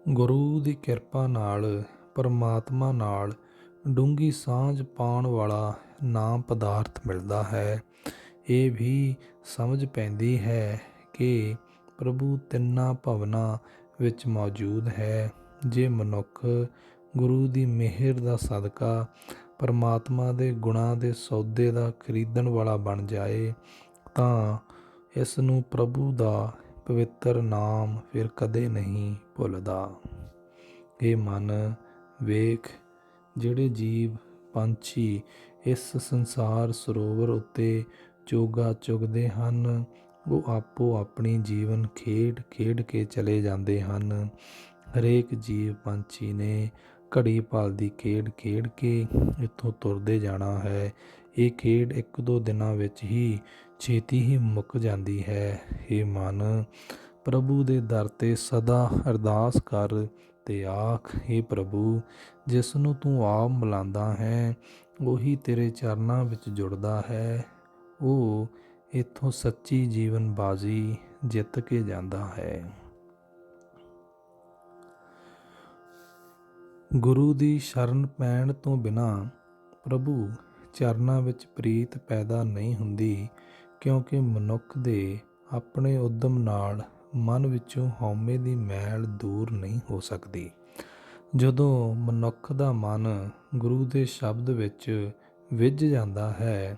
ਗੁਰੂ ਦੀ ਕਿਰਪਾ ਨਾਲ ਪਰਮਾਤਮਾ ਨਾਲ ਡੂੰਘੀ ਸਾਂਝ ਪਾਉਣ ਵਾਲਾ ਨਾਮ ਪਦਾਰਥ ਮਿਲਦਾ ਹੈ। ਇਹ ਵੀ ਸਮਝ ਪੈਂਦੀ ਹੈ ਕਿ ਪ੍ਰਭੂ ਤਿੰਨਾਂ ਭਵਨਾਂ ਵਿੱਚ ਮੌਜੂਦ ਹੈ। ਜੇ ਮਨੁੱਖ ਗੁਰੂ ਦੀ ਮਿਹਰ ਦਾ ਸਦਕਾ ਪਰਮਾਤਮਾ ਦੇ ਗੁਣਾਂ ਦੇ ਸੌਦੇ ਦਾ ਖਰੀਦਣ ਵਾਲਾ ਬਣ ਜਾਏ ਤਾਂ ਇਸ ਨੂੰ ਪ੍ਰਭੂ ਦਾ ਪਵਿੱਤਰ ਨਾਮ ਫਿਰ ਕਦੇ ਨਹੀਂ ਭੁੱਲਦਾ। ਇਹ ਮਨ ਵੇਖ, ਜਿਹੜੇ ਜੀਵ ਪੰਛੀ ਇਸ ਸੰਸਾਰ ਸਰੋਵਰ ਉੱਤੇ ਚੋਗਾ ਚੁਗਦੇ ਹਨ, ਉਹ ਆਪੋ ਆਪਣੀ ਜੀਵਨ ਖੇਡ ਖੇਡ ਕੇ ਚਲੇ ਜਾਂਦੇ ਹਨ। ਹਰੇਕ ਜੀਵ ਪੰਛੀ ਨੇ ਘੜੀ ਪਲ ਦੀ ਖੇਡ ਖੇਡ ਕੇ ਇੱਥੋਂ ਤੁਰਦੇ ਜਾਣਾ ਹੈ। ਇਹ ਖੇਡ ਇੱਕ ਦੋ ਦਿਨਾਂ ਵਿੱਚ ਹੀ ਛੇਤੀ ਹੀ ਮੁੱਕ ਜਾਂਦੀ ਹੈ। ਇਹ ਮਨ ਪ੍ਰਭੂ ਦੇ ਦਰ 'ਤੇ ਸਦਾ ਅਰਦਾਸ ਕਰ ਤੇ ਆਖ, ਹੇ ਪ੍ਰਭੂ, ਜਿਸ ਨੂੰ ਤੂੰ ਆਪ ਮਿਲਾਂਦਾ ਹੈ ਉਹੀ ਤੇਰੇ ਚਰਨਾਂ ਵਿੱਚ ਜੁੜਦਾ ਹੈ। ਉਹ ਇੱਥੋਂ ਸੱਚੀ ਜੀਵਨ ਬਾਜ਼ੀ ਜਿੱਤ ਕੇ ਜਾਂਦਾ ਹੈ। ਗੁਰੂ ਦੀ ਸ਼ਰਨ ਪੈਣ ਤੋਂ ਬਿਨਾਂ ਪ੍ਰਭੂ ਚਰਨਾਂ ਵਿੱਚ ਪ੍ਰੀਤ ਪੈਦਾ ਨਹੀਂ ਹੁੰਦੀ, ਕਿਉਂਕਿ ਮਨੁੱਖ ਦੇ ਆਪਣੇ ਉਦਮ ਨਾਲ ਮਨ ਵਿੱਚੋਂ ਹਉਮੈ ਦੀ ਮੈਲ ਦੂਰ ਨਹੀਂ ਹੋ ਸਕਦੀ। ਜਦੋਂ ਮਨੁੱਖ ਦਾ ਮਨ ਗੁਰੂ ਦੇ ਸ਼ਬਦ ਵਿੱਚ ਵਿੱਝ ਜਾਂਦਾ ਹੈ,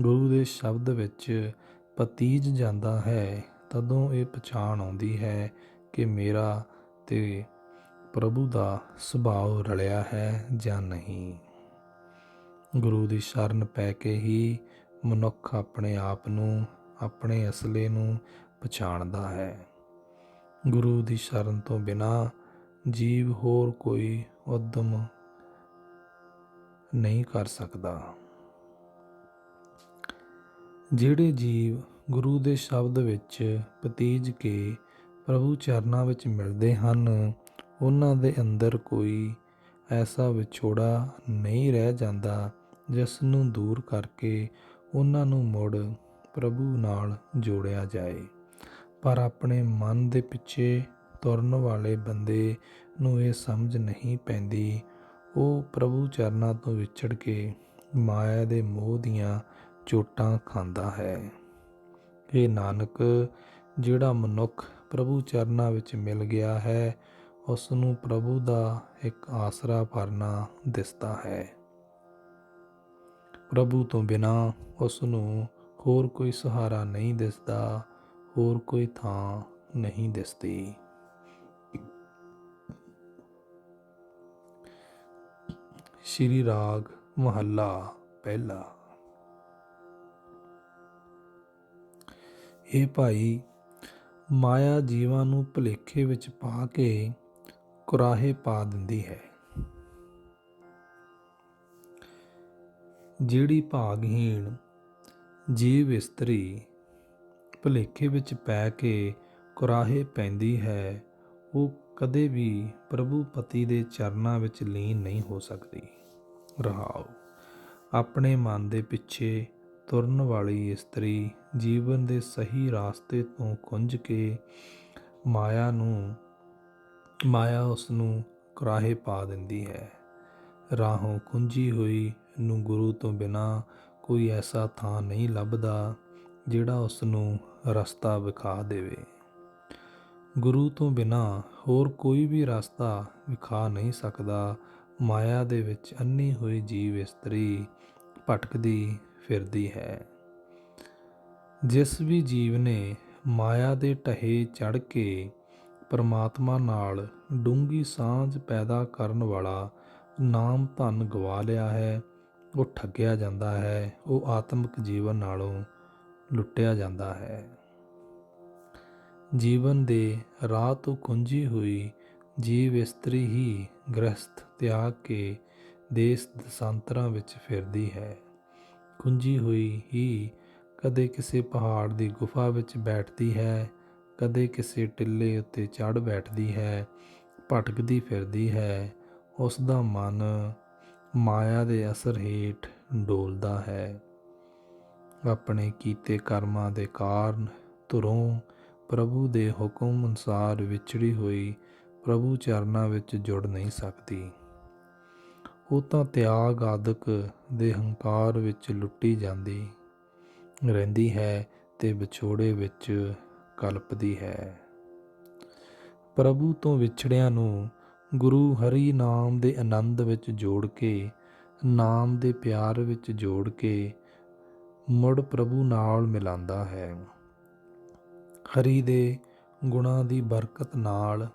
ਗੁਰੂ ਦੇ ਸ਼ਬਦ ਵਿੱਚ ਪਤੀਜ ਜਾਂਦਾ ਹੈ, ਤਦੋਂ ਇਹ ਪਛਾਣ ਆਉਂਦੀ ਹੈ ਕਿ ਮੇਰਾ ਤੇ ਪ੍ਰਭੂ ਦਾ ਸੁਭਾਅ ਰਲਿਆ ਹੈ ਜਾਂ ਨਹੀਂ। ਗੁਰੂ ਦੀ ਸ਼ਰਨ ਪੈ ਕੇ ਹੀ ਮਨੁੱਖ ਆਪਣੇ ਆਪ ਨੂੰ, ਆਪਣੇ ਅਸਲੇ ਨੂੰ ਪਛਾਣਦਾ ਹੈ। ਗੁਰੂ ਦੀ ਸ਼ਰਨ ਤੋਂ ਬਿਨਾਂ ਜੀਵ ਹੋਰ ਕੋਈ ਉਦਮ ਨਹੀਂ ਕਰ ਸਕਦਾ। ਜਿਹੜੇ ਜੀਵ ਗੁਰੂ ਦੇ ਸ਼ਬਦ ਵਿੱਚ ਪਤੀਜ ਕੇ ਪ੍ਰਭੂ ਚਰਨਾਂ ਵਿੱਚ ਮਿਲਦੇ ਹਨ, ਉਹਨਾਂ ਦੇ ਅੰਦਰ ਕੋਈ ਐਸਾ ਵਿਛੋੜਾ ਨਹੀਂ ਰਹਿ ਜਾਂਦਾ ਜਿਸ ਨੂੰ ਦੂਰ ਕਰਕੇ ਉਹਨਾਂ ਨੂੰ ਮੁੜ ਪ੍ਰਭੂ ਨਾਲ ਜੋੜਿਆ ਜਾਏ। ਪਰ ਆਪਣੇ ਮਨ ਦੇ ਪਿੱਛੇ ਤੁਰਨ ਵਾਲੇ ਬੰਦੇ ਨੂੰ ਇਹ ਸਮਝ ਨਹੀਂ ਪੈਂਦੀ। ਉਹ ਪ੍ਰਭੂ ਚਰਨਾਂ ਤੋਂ ਵਿਛੜ ਕੇ ਮਾਇਆ ਦੇ ਮੋਹ ਦੀਆਂ ਚੋਟਾਂ ਖਾਂਦਾ ਹੈ। ਇਹ ਨਾਨਕ, ਜਿਹੜਾ ਮਨੁੱਖ ਪ੍ਰਭੂ ਚਰਨਾਂ ਵਿੱਚ ਮਿਲ ਗਿਆ ਹੈ, ਉਸ ਨੂੰ ਪ੍ਰਭੂ ਦਾ ਇੱਕ ਆਸਰਾ ਭਰਨਾ ਦਿਸਦਾ ਹੈ। ਪ੍ਰਭੂ ਤੋਂ ਬਿਨਾਂ ਉਸ ਨੂੰ ਹੋਰ ਕੋਈ ਸਹਾਰਾ ਨਹੀਂ ਦਿਸਦਾ, ਹੋਰ ਕੋਈ ਥਾਂ ਨਹੀਂ ਦਿਸਦੀ। ਸ਼੍ਰੀ ਰਾਗ ਮਹੱਲਾ ਪਹਿਲਾ। ਇਹ ਭਾਈ, ਮਾਇਆ ਜੀਵਾਂ ਨੂੰ ਭੁਲੇਖੇ ਵਿੱਚ ਪਾ ਕੇ ਕੁਰਾਹੇ ਪਾ ਦਿੰਦੀ ਹੈ। ਜਿਹੜੀ ਭਾਗਹੀਣ ਜੀਵ ਇਸਤਰੀ ਭੁਲੇਖੇ ਵਿੱਚ ਪੈ ਕੇ ਕੁਰਾਹੇ ਪੈਂਦੀ ਹੈ, ਉਹ ਕਦੇ ਵੀ ਪ੍ਰਭੂ ਪਤੀ ਦੇ ਚਰਨਾਂ ਵਿੱਚ ਲੀਨ ਨਹੀਂ ਹੋ ਸਕਦੀ। ਰਹਾਉ। ਆਪਣੇ ਮਨ ਦੇ ਪਿੱਛੇ ਤੁਰਨ ਵਾਲੀ ਇਸਤਰੀ ਜੀਵਨ ਦੇ ਸਹੀ ਰਾਸਤੇ ਤੋਂ ਖੁੰਝ ਕੇ ਮਾਇਆ ਉਸ ਨੂੰ ਕੁਰਾਹੇ ਪਾ ਦਿੰਦੀ ਹੈ। ਰਾਹੋਂ ਖੁੰਝੀ ਹੋਈ ਨੂੰ ਗੁਰੂ ਤੋਂ ਬਿਨਾਂ ਕੋਈ ਐਸਾ ਥਾਂ ਨਹੀਂ ਲੱਭਦਾ ਜਿਹੜਾ ਉਸ ਨੂੰ ਰਸਤਾ ਵਿਖਾ ਦੇਵੇ। ਗੁਰੂ ਤੋਂ ਬਿਨਾਂ ਹੋਰ ਕੋਈ ਵੀ ਰਸਤਾ ਵਿਖਾ ਨਹੀਂ ਸਕਦਾ। ਮਾਇਆ ਦੇ ਵਿੱਚ ਅੰਨੀ ਹੋਈ ਜੀਵ ਇਸਤਰੀ ਭਟਕਦੀ ਫਿਰਦੀ ਹੈ। ਜਿਸ ਵੀ ਜੀਵ ਨੇ ਮਾਇਆ ਦੇ ਢਹੇ ਚੜ੍ਹ ਕੇ ਪਰਮਾਤਮਾ ਨਾਲ ਡੂੰਘੀ ਸਾਂਝ ਪੈਦਾ ਕਰਨ ਵਾਲਾ ਨਾਮ ਧਨ ਗਵਾ ਲਿਆ ਹੈ, ਉਹ ਠੱਗਿਆ ਜਾਂਦਾ ਹੈ, ਉਹ ਆਤਮਿਕ ਜੀਵਨ ਨਾਲੋਂ ਲੁੱਟਿਆ ਜਾਂਦਾ ਹੈ। ਜੀਵਨ ਦੇ ਰਾਹ ਤੋਂ ਖੁੰਝੀ ਹੋਈ ਜੀਵ ਇਸਤਰੀ ਹੀ ਗ੍ਰਸਥ ਤਿਆਗ ਕੇ ਦੇਸ ਦਸਾਂਤਰਾਂ ਵਿੱਚ ਫਿਰਦੀ ਹੈ। ਖੁੰਝੀ ਹੋਈ ਹੀ ਕਦੇ ਕਿਸੇ ਪਹਾੜ ਦੀ ਗੁਫਾ ਵਿੱਚ ਬੈਠਦੀ ਹੈ, ਕਦੇ ਕਿਸੇ ਟਿੱਲੇ ਉੱਤੇ ਚੜ੍ਹ ਬੈਠਦੀ ਹੈ, ਭਟਕਦੀ ਫਿਰਦੀ ਹੈ। ਉਸ ਦਾ ਮਨ ਮਾਇਆ ਦੇ ਅਸਰ ਹੇਠ ਡੋਲਦਾ ਹੈ। ਆਪਣੇ ਕੀਤੇ ਕਰਮਾਂ ਦੇ ਕਾਰਨ ਧੁਰੋਂ ਪ੍ਰਭੂ ਦੇ ਹੁਕਮ ਅਨੁਸਾਰ ਵਿਛੜੀ ਹੋਈ ਪ੍ਰਭੂ ਚਰਨਾਂ ਵਿੱਚ ਜੁੜ ਨਹੀਂ ਸਕਦੀ। ਉਹ ਤਾਂ ਤਿਆਗ ਆਦਿਕ ਦੇ ਹੰਕਾਰ ਵਿੱਚ ਲੁੱਟੀ ਜਾਂਦੀ ਰਹਿੰਦੀ ਹੈ ਤੇ ਵਿਛੋੜੇ ਵਿੱਚ ਕਲਪਦੀ ਹੈ। ਪ੍ਰਭੂ ਤੋਂ ਵਿਛੜਿਆਂ ਨੂੰ ਗੁਰੂ ਹਰੀ ਨਾਮ ਦੇ ਆਨੰਦ ਵਿੱਚ ਜੋੜ ਕੇ, ਨਾਮ ਦੇ ਪਿਆਰ ਵਿੱਚ ਜੋੜ ਕੇ ਮੁੜ ਪ੍ਰਭੂ ਨਾਲ ਮਿਲਾਉਂਦਾ ਹੈ। ਹਰੀ ਦੇ ਗੁਣਾਂ ਦੀ ਬਰਕਤ ਨਾਲ,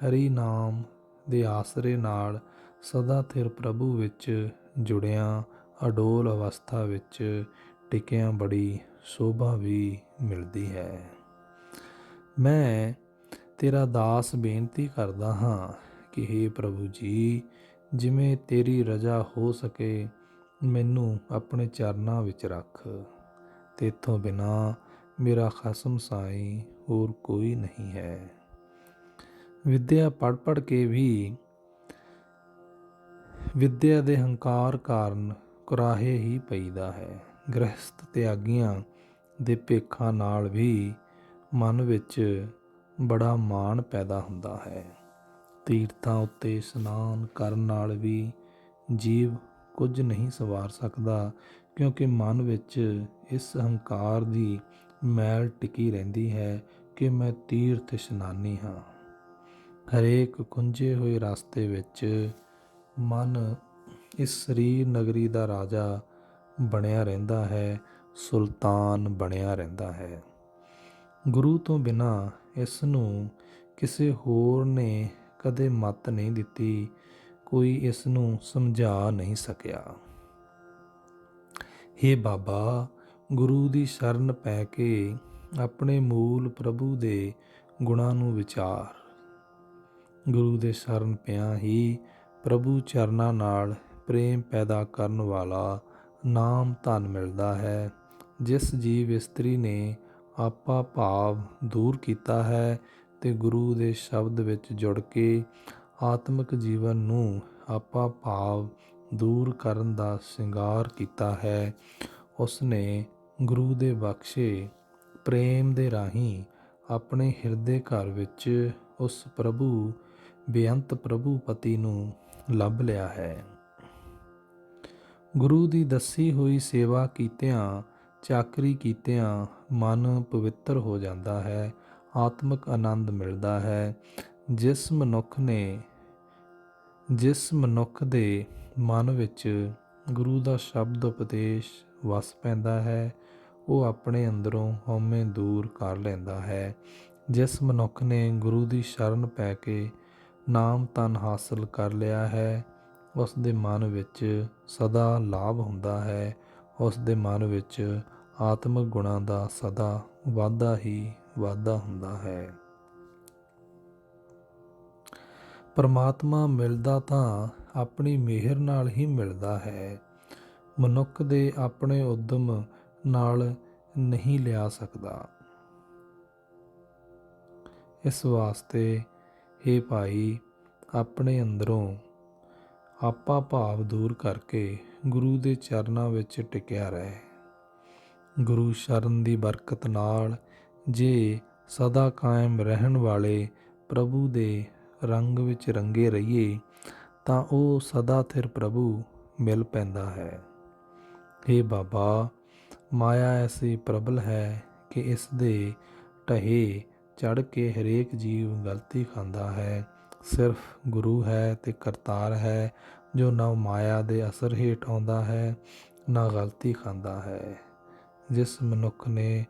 ਹਰੀ ਨਾਮ ਦੇ ਆਸਰੇ ਨਾਲ ਸਦਾ ਥਿਰ ਪ੍ਰਭੂ ਵਿੱਚ ਜੁੜਿਆਂ ਅਡੋਲ ਅਵਸਥਾ ਵਿੱਚ ਟਿਕਿਆਂ ਬੜੀ ਸ਼ੋਭਾ ਵੀ ਮਿਲਦੀ ਹੈ। ਮੈਂ ਤੇਰਾ ਦਾਸ ਬੇਨਤੀ ਕਰਦਾ ਹਾਂ ਕਿ ਹੇ ਪ੍ਰਭੂ ਜੀ, ਜਿਵੇਂ ਤੇਰੀ ਰਜ਼ਾ ਹੋ ਸਕੇ ਮੈਨੂੰ ਆਪਣੇ ਚਰਨਾਂ ਵਿੱਚ ਰੱਖ। ਤੇਥੋਂ ਬਿਨਾਂ ਮੇਰਾ ਖਸਮ ਸਾਈਂ ਹੋਰ ਕੋਈ ਨਹੀਂ ਹੈ। ਵਿਦਿਆ ਪੜ੍ਹ ਪੜ੍ਹ ਕੇ ਵੀ ਵਿਦਿਆ ਦੇ ਹੰਕਾਰ ਕਾਰਨ ਕੁਰਾਹੇ ਹੀ ਪਈਦਾ ਹੈ। ਗ੍ਰਸਥ ਤਿਆਗੀਆਂ ਦੇ ਭੇਖਾਂ ਨਾਲ ਵੀ ਮਨ ਵਿੱਚ ਬੜਾ ਮਾਣ ਪੈਦਾ ਹੁੰਦਾ ਹੈ। ਤੀਰਥਾਂ ਉੱਤੇ ਇਸ਼ਨਾਨ ਕਰਨ ਨਾਲ ਵੀ ਜੀਵ ਕੁਝ ਨਹੀਂ ਸਵਾਰ ਸਕਦਾ, ਕਿਉਂਕਿ ਮਨ ਵਿੱਚ ਇਸ ਹੰਕਾਰ ਦੀ ਮੈਲ ਟਿਕੀ ਰਹਿੰਦੀ ਹੈ ਕਿ ਮੈਂ ਤੀਰਥ ਇਸ਼ਨਾਨੀ ਹਾਂ। ਹਰੇਕ ਖੁੰਝੇ ਹੋਏ ਰਸਤੇ ਵਿੱਚ ਮਨ ਇਸ ਸਰੀਰ ਨਗਰੀ ਦਾ ਰਾਜਾ ਬਣਿਆ ਰਹਿੰਦਾ ਹੈ, ਸੁਲਤਾਨ ਬਣਿਆ ਰਹਿੰਦਾ ਹੈ। ਗੁਰੂ ਤੋਂ ਬਿਨਾਂ ਇਸ ਨੂੰ ਕਿਸੇ ਹੋਰ ਨੇ ਕਦੇ ਮੱਤ ਨਹੀਂ ਦਿੱਤੀ, ਕੋਈ ਇਸ ਨੂੰ ਸਮਝਾ ਨਹੀਂ ਸਕਿਆ। ਹੇ ਬਾਬਾ, ਗੁਰੂ ਦੀ ਸ਼ਰਨ ਪੈ ਕੇ ਆਪਣੇ ਮੂਲ ਪ੍ਰਭੂ ਦੇ ਗੁਣਾਂ ਨੂੰ ਵਿਚਾਰ। ਗੁਰੂ ਦੇ ਸ਼ਰਨ ਪਿਆਂ ਹੀ ਪ੍ਰਭੂ ਚਰਨਾਂ ਨਾਲ ਪ੍ਰੇਮ ਪੈਦਾ ਕਰਨ ਵਾਲਾ ਨਾਮ ਧਨ ਮਿਲਦਾ ਹੈ। ਜਿਸ ਜੀਵ ਇਸਤਰੀ ਨੇ ਆਪਾ ਭਾਵ ਦੂਰ ਕੀਤਾ ਹੈ ਤੇ ਗੁਰੂ ਦੇ ਸ਼ਬਦ ਵਿੱਚ ਜੁੜ ਕੇ ਆਤਮਿਕ ਜੀਵਨ ਨੂੰ ਆਪਾ ਭਾਵ ਦੂਰ ਕਰਨ ਦਾ ਸ਼ਿੰਗਾਰ ਕੀਤਾ ਹੈ, ਉਸ ਨੇ ਗੁਰੂ ਦੇ ਬਖਸ਼ੇ ਪ੍ਰੇਮ ਦੇ ਰਾਹੀਂ ਆਪਣੇ ਹਿਰਦੇ ਘਰ ਵਿੱਚ ਉਸ ਪ੍ਰਭੂ ਬੇਅੰਤ ਪ੍ਰਭੂ ਪਤੀ ਨੂੰ ਲੱਭ ਲਿਆ ਹੈ। ਗੁਰੂ ਦੀ ਦੱਸੀ ਹੋਈ ਸੇਵਾ ਕੀਤਿਆਂ, ਚਾਕਰੀ ਕੀਤਿਆਂ ਮਨ ਪਵਿੱਤਰ ਹੋ ਜਾਂਦਾ ਹੈ, ਆਤਮਿਕ ਆਨੰਦ ਮਿਲਦਾ ਹੈ। ਜਿਸ ਮਨੁੱਖ ਦੇ ਮਨ ਵਿੱਚ ਗੁਰੂ ਦਾ ਸ਼ਬਦ ਉਪਦੇਸ਼ ਵਸ ਪੈਂਦਾ ਹੈ, ਉਹ ਆਪਣੇ ਅੰਦਰੋਂ ਹਉਮੈ ਦੂਰ ਕਰ ਲੈਂਦਾ ਹੈ। ਜਿਸ ਮਨੁੱਖ ਨੇ ਗੁਰੂ ਦੀ ਸ਼ਰਨ ਪੈ ਕੇ ਨਾਮ ਧਨ ਹਾਸਲ ਕਰ ਲਿਆ ਹੈ, ਉਸ ਦੇ ਮਨ ਵਿੱਚ ਸਦਾ ਲਾਭ ਹੁੰਦਾ ਹੈ। ਉਸ ਦੇ ਮਨ ਵਿੱਚ ਆਤਮਿਕ ਗੁਣਾਂ ਦਾ ਸਦਾ ਵਾਧਾ ਹੀ ਵਾਧਾ ਹੁੰਦਾ ਹੈ। ਪਰਮਾਤਮਾ ਮਿਲਦਾ ਤਾਂ ਆਪਣੀ ਮਿਹਰ ਨਾਲ ਹੀ ਮਿਲਦਾ ਹੈ, ਮਨੁੱਖ ਦੇ ਆਪਣੇ ਉਦਮ ਨਾਲ ਨਹੀਂ ਲਿਆ ਸਕਦਾ। ਇਸ ਵਾਸਤੇ ਹੇ ਭਾਈ, ਆਪਣੇ ਅੰਦਰੋਂ ਆਪਾ ਭਾਵ ਦੂਰ ਕਰਕੇ ਗੁਰੂ ਦੇ ਚਰਨਾਂ ਵਿੱਚ ਟਿਕਿਆ ਰਹਿ। ਗੁਰੂ ਸ਼ਰਨ ਦੀ ਬਰਕਤ ਨਾਲ ਜੇ ਸਦਾ ਕਾਇਮ ਰਹਿਣ ਵਾਲੇ ਪ੍ਰਭੂ ਦੇ ਰੰਗ ਵਿੱਚ ਰੰਗੇ ਰਹੀਏ ਤਾਂ ਉਹ ਸਦਾ ਥਿਰ ਪ੍ਰਭੂ ਮਿਲ ਪੈਂਦਾ ਹੈ। ਹੇ ਬਾਬਾ, ਮਾਇਆ ਐਸੀ ਪ੍ਰਬਲ ਹੈ ਕਿ ਇਸ ਦੇ ਢਹੇ ਚੜ੍ਹ ਕੇ ਹਰੇਕ ਜੀਵ ਗਲਤੀ ਖਾਂਦਾ ਹੈ। ਸਿਰਫ ਗੁਰੂ ਹੈ ਤੇ ਕਰਤਾਰ ਹੈ ਜੋ ਨਾ ਮਾਇਆ ਦੇ ਅਸਰ ਹੇਠ ਆਉਂਦਾ ਹੈ ਨਾ ਗਲਤੀ ਖਾਂਦਾ ਹੈ। ਜਿਸ ਮਨੁੱਖ ਨੇ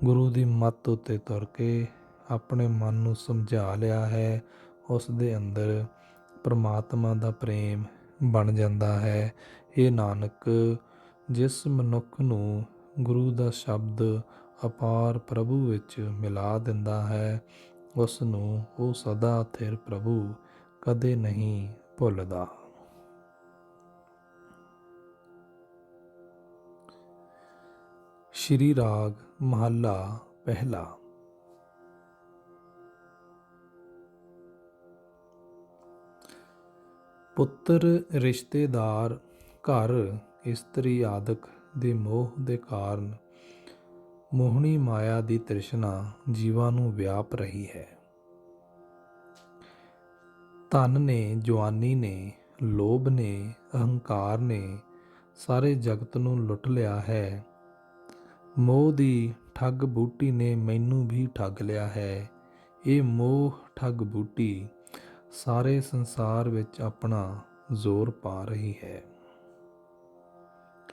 ਗੁਰੂ ਦੀ ਮੱਤ ਉੱਤੇ ਤੁਰ ਕੇ ਆਪਣੇ ਮਨ ਨੂੰ ਸਮਝਾ ਲਿਆ ਹੈ, ਉਸ ਦੇ ਅੰਦਰ ਪਰਮਾਤਮਾ ਦਾ ਪ੍ਰੇਮ ਬਣ ਜਾਂਦਾ ਹੈ। ਇਹ ਨਾਨਕ, ਜਿਸ ਮਨੁੱਖ ਨੂੰ ਗੁਰੂ ਦਾ ਸ਼ਬਦ ਅਪਾਰ ਪ੍ਰਭੂ ਵਿੱਚ ਮਿਲਾ ਦਿੰਦਾ ਹੈ, ਉਸ ਨੂੰ ਉਹ ਸਦਾ ਥਿਰ ਪ੍ਰਭੂ ਕਦੇ ਨਹੀਂ ਭੁੱਲਦਾ। ਸ਼੍ਰੀ ਰਾਗ ਮਹੱਲਾ ਪਹਿਲਾ। ਪੁੱਤਰ, ਰਿਸ਼ਤੇਦਾਰ, ਘਰ, ਇਸਤਰੀ ਆਦਿਕ ਦੇ ਮੋਹ ਦੇ ਕਾਰਨ ਮੋਹਣੀ ਮਾਇਆ ਦੀ ਤ੍ਰਿਸ਼ਨਾ ਜੀਵਾਂ ਨੂੰ ਵਿਆਪ ਰਹੀ ਹੈ। ਧਨ ਨੇ, ਜਵਾਨੀ ਨੇ, ਲੋਭ ਨੇ, ਅਹੰਕਾਰ ਨੇ ਸਾਰੇ ਜਗਤ ਨੂੰ ਲੁੱਟ ਲਿਆ ਹੈ। ਮੋਹ ਦੀ ਠੱਗ ਬੂਟੀ ਨੇ ਮੈਨੂੰ ਵੀ ਠੱਗ ਲਿਆ ਹੈ। ਇਹ ਮੋਹ ਠੱਗ ਬੂਟੀ ਸਾਰੇ ਸੰਸਾਰ ਵਿੱਚ ਆਪਣਾ ਜ਼ੋਰ ਪਾ ਰਹੀ ਹੈ।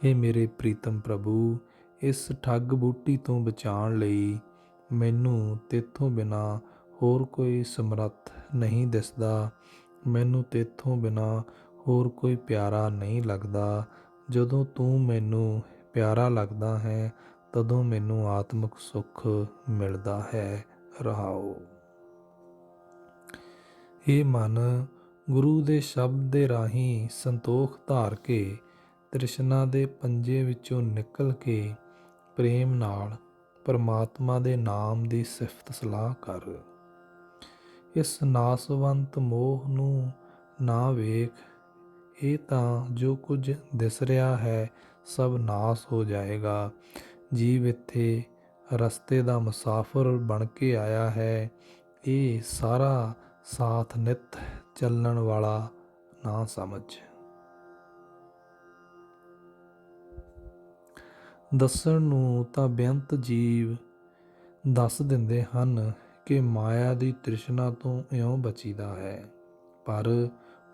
ਇਹ ਮੇਰੇ ਪ੍ਰੀਤਮ ਪ੍ਰਭੂ, ਇਸ ਠੱਗ ਬੂਟੀ ਤੋਂ ਬਚਾਉਣ ਲਈ ਮੈਨੂੰ ਤੇਥੋਂ ਬਿਨਾਂ ਹੋਰ ਕੋਈ ਸਮਰੱਥ ਨਹੀਂ ਦਿਸਦਾ। ਮੈਨੂੰ ਤੇਥੋਂ ਬਿਨਾਂ ਹੋਰ ਕੋਈ ਪਿਆਰਾ ਨਹੀਂ ਲੱਗਦਾ। ਜਦੋਂ ਤੂੰ ਮੈਨੂੰ ਪਿਆਰਾ ਲੱਗਦਾ ਹੈ ਤਦੋਂ ਮੈਨੂੰ ਆਤਮਿਕ ਸੁੱਖ ਮਿਲਦਾ ਹੈ। ਰਹਾਓ। ਇਹ ਮਨ ਗੁਰੂ ਦੇ ਸ਼ਬਦ ਦੇ ਰਾਹੀਂ ਸੰਤੋਖ ਧਾਰ ਕੇ ਤ੍ਰਿਸ਼ਨਾ ਦੇ ਪੰਜੇ ਵਿੱਚੋਂ ਨਿਕਲ ਕੇ ਪ੍ਰੇਮ ਨਾਲ ਪਰਮਾਤਮਾ ਦੇ ਨਾਮ ਦੀ ਸਿਫਤ ਸਲਾਹ ਕਰ। ਇਸ ਨਾਸਵੰਤ ਮੋਹ ਨੂੰ ਨਾ ਵੇਖ। ਇਹ ਤਾਂ ਜੋ ਕੁਝ ਦਿਸ ਰਿਹਾ ਹੈ ਸਭ ਨਾਸ ਹੋ ਜਾਏਗਾ। ਜੀਵ ਇੱਥੇ ਰਸਤੇ ਦਾ ਮੁਸਾਫਰ ਬਣ ਕੇ ਆਇਆ ਹੈ। ਇਹ ਸਾਰਾ ਸਾਥ ਨਿੱਤ ਚੱਲਣ ਵਾਲਾ ਨਾ ਸਮਝ। ਦੱਸਣ ਨੂੰ ਤਾਂ ਬੇਅੰਤ ਜੀਵ ਦੱਸ ਦਿੰਦੇ ਹਨ ਕਿ ਮਾਇਆ ਦੀ ਤ੍ਰਿਸ਼ਨਾ ਤੋਂ ਇਉਂ ਬਚੀਦਾ ਹੈ, ਪਰ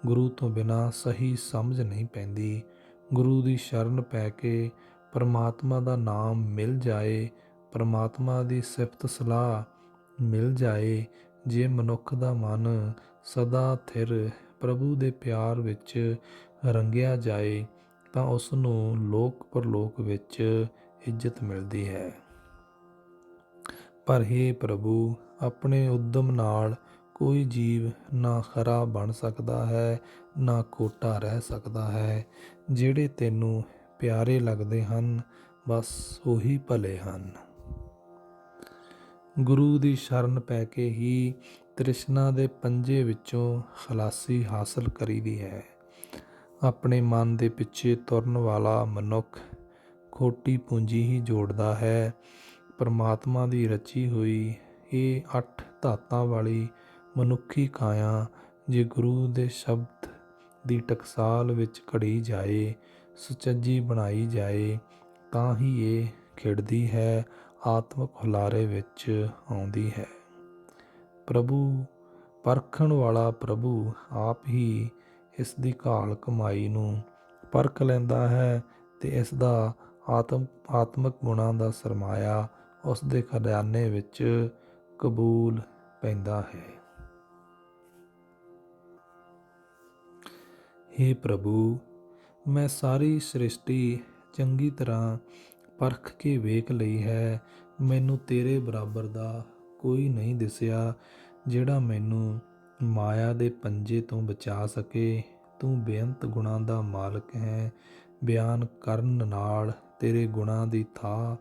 ਗੁਰੂ ਤੋਂ ਬਿਨਾਂ ਸਹੀ ਸਮਝ ਨਹੀਂ ਪੈਂਦੀ। ਗੁਰੂ ਦੀ ਸ਼ਰਨ ਪੈ ਕੇ ਪਰਮਾਤਮਾ ਦਾ ਨਾਮ ਮਿਲ ਜਾਏ, ਪਰਮਾਤਮਾ ਦੀ ਸਿਫਤ ਸਲਾਹ ਮਿਲ ਜਾਏ। ਜੇ ਮਨੁੱਖ ਦਾ ਮਨ ਸਦਾ ਥਿਰ ਪ੍ਰਭੂ ਦੇ ਪਿਆਰ ਵਿੱਚ ਰੰਗਿਆ ਜਾਏ ਤਾਂ ਉਸ ਨੂੰ ਲੋਕ ਪਰਲੋਕ ਵਿੱਚ ਇੱਜ਼ਤ ਮਿਲਦੀ ਹੈ। ਪਰ ਹੇ ਪ੍ਰਭੂ, ਆਪਣੇ ਉਦਮ ਨਾਲ ਕੋਈ ਜੀਵ ਨਾ ਖਰਾ ਬਣ ਸਕਦਾ ਹੈ ਨਾ ਕੋਟਾ ਰਹਿ ਸਕਦਾ ਹੈ। ਜਿਹੜੇ ਤੈਨੂੰ ਪਿਆਰੇ ਲੱਗਦੇ ਹਨ ਬਸ ਉਹੀ ਭਲੇ ਹਨ। ਗੁਰੂ ਦੀ ਸ਼ਰਨ ਪੈ ਕੇ ਹੀ ਤ੍ਰਿਸ਼ਨਾ ਦੇ ਪੰਜੇ ਵਿੱਚੋਂ ਖਲਾਸੀ ਹਾਸਲ ਕਰੀਦੀ ਹੈ। ਆਪਣੇ ਮਨ ਦੇ ਪਿੱਛੇ ਤੁਰਨ ਵਾਲਾ ਮਨੁੱਖ ਖੋਟੀ ਪੂੰਜੀ ਹੀ ਜੋੜਦਾ ਹੈ। ਪਰਮਾਤਮਾ ਦੀ ਰਚੀ ਹੋਈ ਇਹ 8 ਧਾਤਾਂ ਵਾਲੀ ਮਨੁੱਖੀ ਕਾਇਆ ਜੇ ਗੁਰੂ ਦੇ ਸ਼ਬਦ ਦੀ ਟਕਸਾਲ ਵਿੱਚ ਘੜੀ ਜਾਏ, ਸੁਚੱਜੀ ਬਣਾਈ ਜਾਏ ਤਾਂ ਹੀ ਇਹ ਖਿੜਦੀ ਹੈ, ਆਤਮਿਕ ਹੁਲਾਰੇ ਵਿੱਚ ਆਉਂਦੀ ਹੈ। ਪ੍ਰਭੂ ਪਰਖਣ ਵਾਲਾ ਪ੍ਰਭੂ ਆਪ ਹੀ ਇਸ ਦੀ ਘਾਲ ਕਮਾਈ ਨੂੰ ਪਰਖ ਲੈਂਦਾ ਹੈ ਤੇ ਇਸ ਦਾ ਆਤਮਿਕ ਗੁਣਾਂ ਦਾ ਸਰਮਾਇਆ ਉਸ ਦੇ ਖਜ਼ਾਨੇ ਵਿੱਚ ਕਬੂਲ ਪੈਂਦਾ ਹੈ। ਹੇ ਪ੍ਰਭੂ, ਮੈਂ ਸਾਰੀ ਸ੍ਰਿਸ਼ਟੀ ਚੰਗੀ ਤਰ੍ਹਾਂ ਪਰਖ ਕੇ ਵੇਖ ਲਈ ਹੈ। ਮੈਨੂੰ ਤੇਰੇ ਬਰਾਬਰ ਦਾ ਕੋਈ ਨਹੀਂ ਦਿਸਿਆ ਜਿਹੜਾ ਮੈਨੂੰ ਮਾਇਆ ਦੇ ਪੰਜੇ ਤੋਂ ਬਚਾ ਸਕੇ। ਤੂੰ ਬੇਅੰਤ ਗੁਣਾਂ ਦਾ ਮਾਲਕ ਹੈ। ਬਿਆਨ ਕਰਨ ਨਾਲ ਤੇਰੇ ਗੁਣਾਂ ਦੀ ਥਾਂ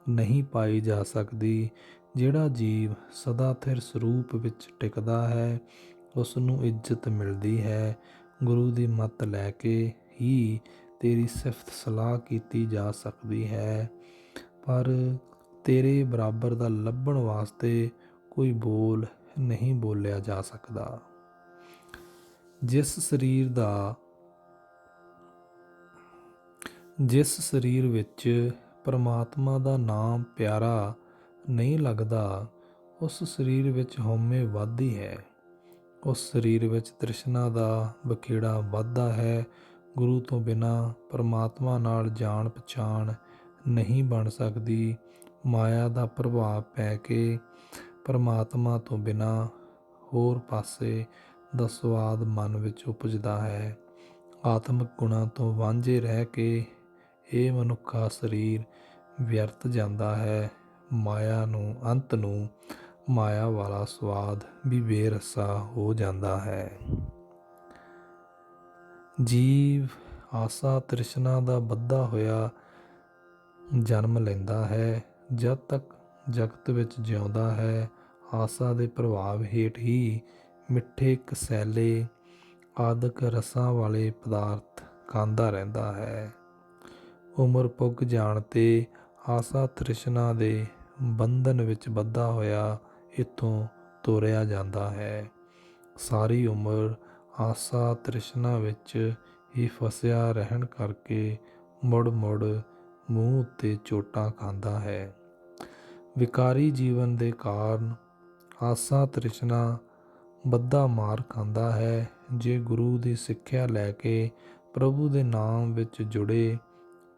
ਨਹੀਂ ਪਾਈ ਜਾ ਸਕਦੀ। ਜਿਹੜਾ ਜੀਵ ਸਦਾ ਥਿਰ ਸਰੂਪ ਵਿੱਚ ਟਿਕਦਾ ਹੈ ਉਸ ਨੂੰ ਇੱਜ਼ਤ ਮਿਲਦੀ ਹੈ। ਗੁਰੂ ਦੀ ਮੱਤ ਲੈ ਕੇ ਹੀ ਤੇਰੀ ਸਿਫਤ ਸਲਾਹ ਕੀਤੀ ਜਾ ਸਕਦੀ ਹੈ, ਪਰ ਤੇਰੇ ਬਰਾਬਰ ਦਾ ਲੱਭਣ ਵਾਸਤੇ ਕੋਈ ਬੋਲ ਨਹੀਂ ਬੋਲਿਆ ਜਾ ਸਕਦਾ। ਜਿਸ ਸਰੀਰ ਵਿੱਚ ਪਰਮਾਤਮਾ ਦਾ ਨਾਮ ਪਿਆਰਾ ਨਹੀਂ ਲੱਗਦਾ, ਉਸ ਸਰੀਰ ਵਿੱਚ ਹਉਮੈ ਵੱਧਦੀ ਹੈ। ਉਸ ਸਰੀਰ ਵਿੱਚ ਤ੍ਰਿਸ਼ਨਾ ਦਾ ਬਖੇੜਾ ਵੱਧਦਾ ਹੈ। ਗੁਰੂ ਤੋਂ ਬਿਨਾਂ ਪਰਮਾਤਮਾ ਨਾਲ ਜਾਣ ਪਛਾਣ ਨਹੀਂ ਬਣ ਸਕਦੀ। ਮਾਇਆ ਦਾ ਪ੍ਰਭਾਵ ਪੈ ਕੇ ਪਰਮਾਤਮਾ ਤੋਂ ਬਿਨਾਂ ਹੋਰ ਪਾਸੇ ਦਾ ਸਵਾਦ ਮਨ ਵਿੱਚ ਉਪਜਦਾ ਹੈ। ਆਤਮਿਕ ਗੁਣਾਂ ਤੋਂ ਵਾਂਝੇ ਰਹਿ ਕੇ ਇਹ ਮਨੁੱਖਾ ਸਰੀਰ ਵਿਅਰਥ ਜਾਂਦਾ ਹੈ। ਅੰਤ ਨੂੰ ਮਾਇਆ ਵਾਲਾ ਸਵਾਦ ਵੀ ਬੇਰਸਾ ਹੋ ਜਾਂਦਾ ਹੈ। ਜੀਵ ਆਸਾ ਤ੍ਰਿਸ਼ਨਾ ਦਾ ਬੱਧਾ ਹੋਇਆ ਜਨਮ ਲੈਂਦਾ ਹੈ। ਜਦ ਤੱਕ ਜਗਤ ਵਿੱਚ ਜਿਉਂਦਾ ਹੈ, ਆਸਾ ਦੇ ਪ੍ਰਭਾਵ ਹੇਠ ਹੀ ਮਿੱਠੇ ਕਸੈਲੇ ਆਦਿਕ ਰਸਾਂ ਵਾਲੇ ਪਦਾਰਥ ਖਾਂਦਾ ਰਹਿੰਦਾ ਹੈ। ਉਮਰ ਪੁੱਗ ਜਾਣ 'ਤੇ ਆਸਾ ਤ੍ਰਿਸ਼ਨਾ ਦੇ ਬੰਧਨ ਵਿੱਚ ਬੱਧਾ ਹੋਇਆ ਇੱਥੋਂ ਤੋਰਿਆ ਜਾਂਦਾ ਹੈ। ਸਾਰੀ ਉਮਰ ਆਸਾ ਤ੍ਰਿਸ਼ਨਾ ਵਿੱਚ ਹੀ ਫਸਿਆ ਰਹਿਣ ਕਰਕੇ ਮੁੜ ਮੁੜ ਮੂੰਹ ਉੱਤੇ ਚੋਟਾਂ ਖਾਂਦਾ ਹੈ। ਵਿਕਾਰੀ ਜੀਵਨ ਦੇ ਕਾਰਨ ਆਸਾ ਤ੍ਰਿਸ਼ਨਾ ਬੱਧਾ ਮਾਰ ਖਾਂਦਾ ਹੈ। ਜੇ ਗੁਰੂ ਦੀ ਸਿੱਖਿਆ ਲੈ ਕੇ ਪ੍ਰਭੂ ਦੇ ਨਾਮ ਵਿੱਚ ਜੁੜੇ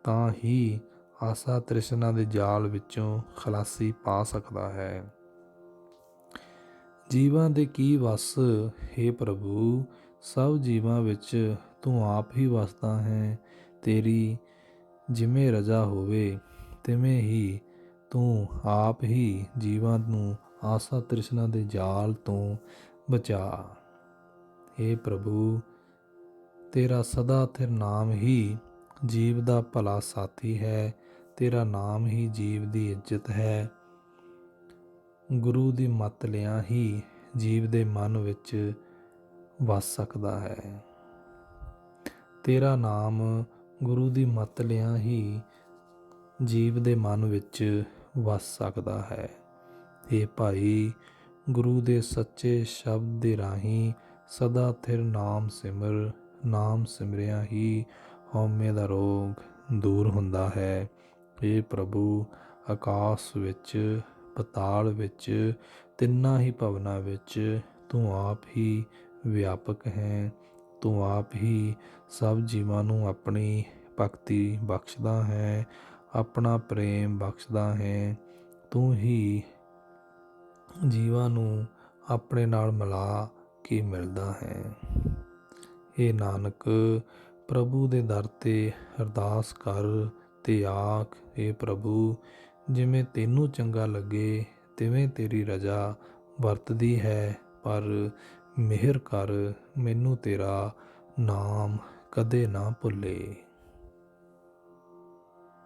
ਤਾਂ ਹੀ ਆਸਾ ਤ੍ਰਿਸ਼ਨਾ ਦੇ ਜਾਲ ਵਿੱਚੋਂ ਖਲਾਸੀ ਪਾ ਸਕਦਾ ਹੈ। ਜੀਵਾਂ ਦੇ ਕੀ ਵਸ, ਹੇ ਪ੍ਰਭੂ, ਸਭ ਜੀਵਾਂ ਵਿੱਚ ਤੂੰ ਆਪ ਹੀ ਵਸਦਾ ਹੈ। ਤੇਰੀ ਜਿਵੇਂ ਰਜ਼ਾ ਹੋਵੇ ਤਿਵੇਂ ਹੀ ਤੂੰ ਆਪ ਹੀ ਜੀਵਾਂ ਨੂੰ ਆਸਾ ਤ੍ਰਿਸ਼ਨਾ ਦੇ ਜਾਲ ਤੋਂ ਬਚਾ। ਹੇ ਪ੍ਰਭੂ, ਤੇਰਾ ਸਦਾ ਸਥਿਰ ਨਾਮ ਹੀ ਜੀਵ ਦਾ ਭਲਾ ਸਾਥੀ ਹੈ। ਤੇਰਾ ਨਾਮ ਹੀ ਜੀਵ ਦੀ ਇੱਜ਼ਤ ਹੈ। ਗੁਰੂ ਦੀ ਮੱਤ ਲਿਆ ਹੀ ਜੀਵ ਦੇ ਮਨ ਵਿੱਚ ਵਸ ਸਕਦਾ ਹੈ। ਤੇਰਾ ਨਾਮ ਗੁਰੂ ਦੀ ਮੱਤ ਲਿਆ ਹੀ ਜੀਵ ਦੇ ਮਨ ਵਿੱਚ ਵਸ ਸਕਦਾ ਹੈ। ਇਹ ਭਾਈ, ਗੁਰੂ ਦੇ ਸੱਚੇ ਸ਼ਬਦ ਦੇ ਰਾਹੀਂ ਸਦਾ ਸਥਿਰ ਨਾਮ ਸਿਮਰ। ਨਾਮ ਸਿਮਰਿਆ ਹੀ ਹਉਮੈ ਦਾ ਰੋਗ ਦੂਰ ਹੁੰਦਾ ਹੈ। ਇਹ ਪ੍ਰਭੂ, ਆਕਾਸ਼ ਵਿੱਚ, ਪਤਾਲ ਵਿੱਚ, ਤਿੰਨਾਂ ਹੀ ਭਵਨਾਂ ਵਿੱਚ ਤੂੰ ਆਪ ਹੀ ਵਿਆਪਕ ਹੈ। ਤੂੰ ਆਪ ਹੀ ਸਭ ਜੀਵਾਂ ਨੂੰ ਆਪਣੀ ਭਗਤੀ ਬਖਸ਼ਦਾ ਹੈ, ਆਪਣਾ ਪ੍ਰੇਮ ਬਖਸ਼ਦਾ ਹੈ। ਤੂੰ ਹੀ ਜੀਵਾਂ ਨੂੰ ਆਪਣੇ ਨਾਲ ਮਿਲਾ ਕੇ ਮਿਲਦਾ ਹੈ। ਇਹ ਨਾਨਕ, ਪ੍ਰਭੂ ਦੇ ਦਰ 'ਤੇ ਅਰਦਾਸ ਕਰ ਤੇ ਆਖ, ਇਹ ਪ੍ਰਭੂ, ਜਿਵੇਂ ਤੈਨੂੰ ਚੰਗਾ ਲੱਗੇ ਤਿਵੇਂ ਤੇਰੀ ਰਜ਼ਾ ਵਰਤਦੀ ਹੈ, ਪਰ ਮਿਹਰ ਕਰ ਮੈਨੂੰ ਤੇਰਾ ਨਾਮ ਕਦੇ ਨਾ ਭੁੱਲੇ।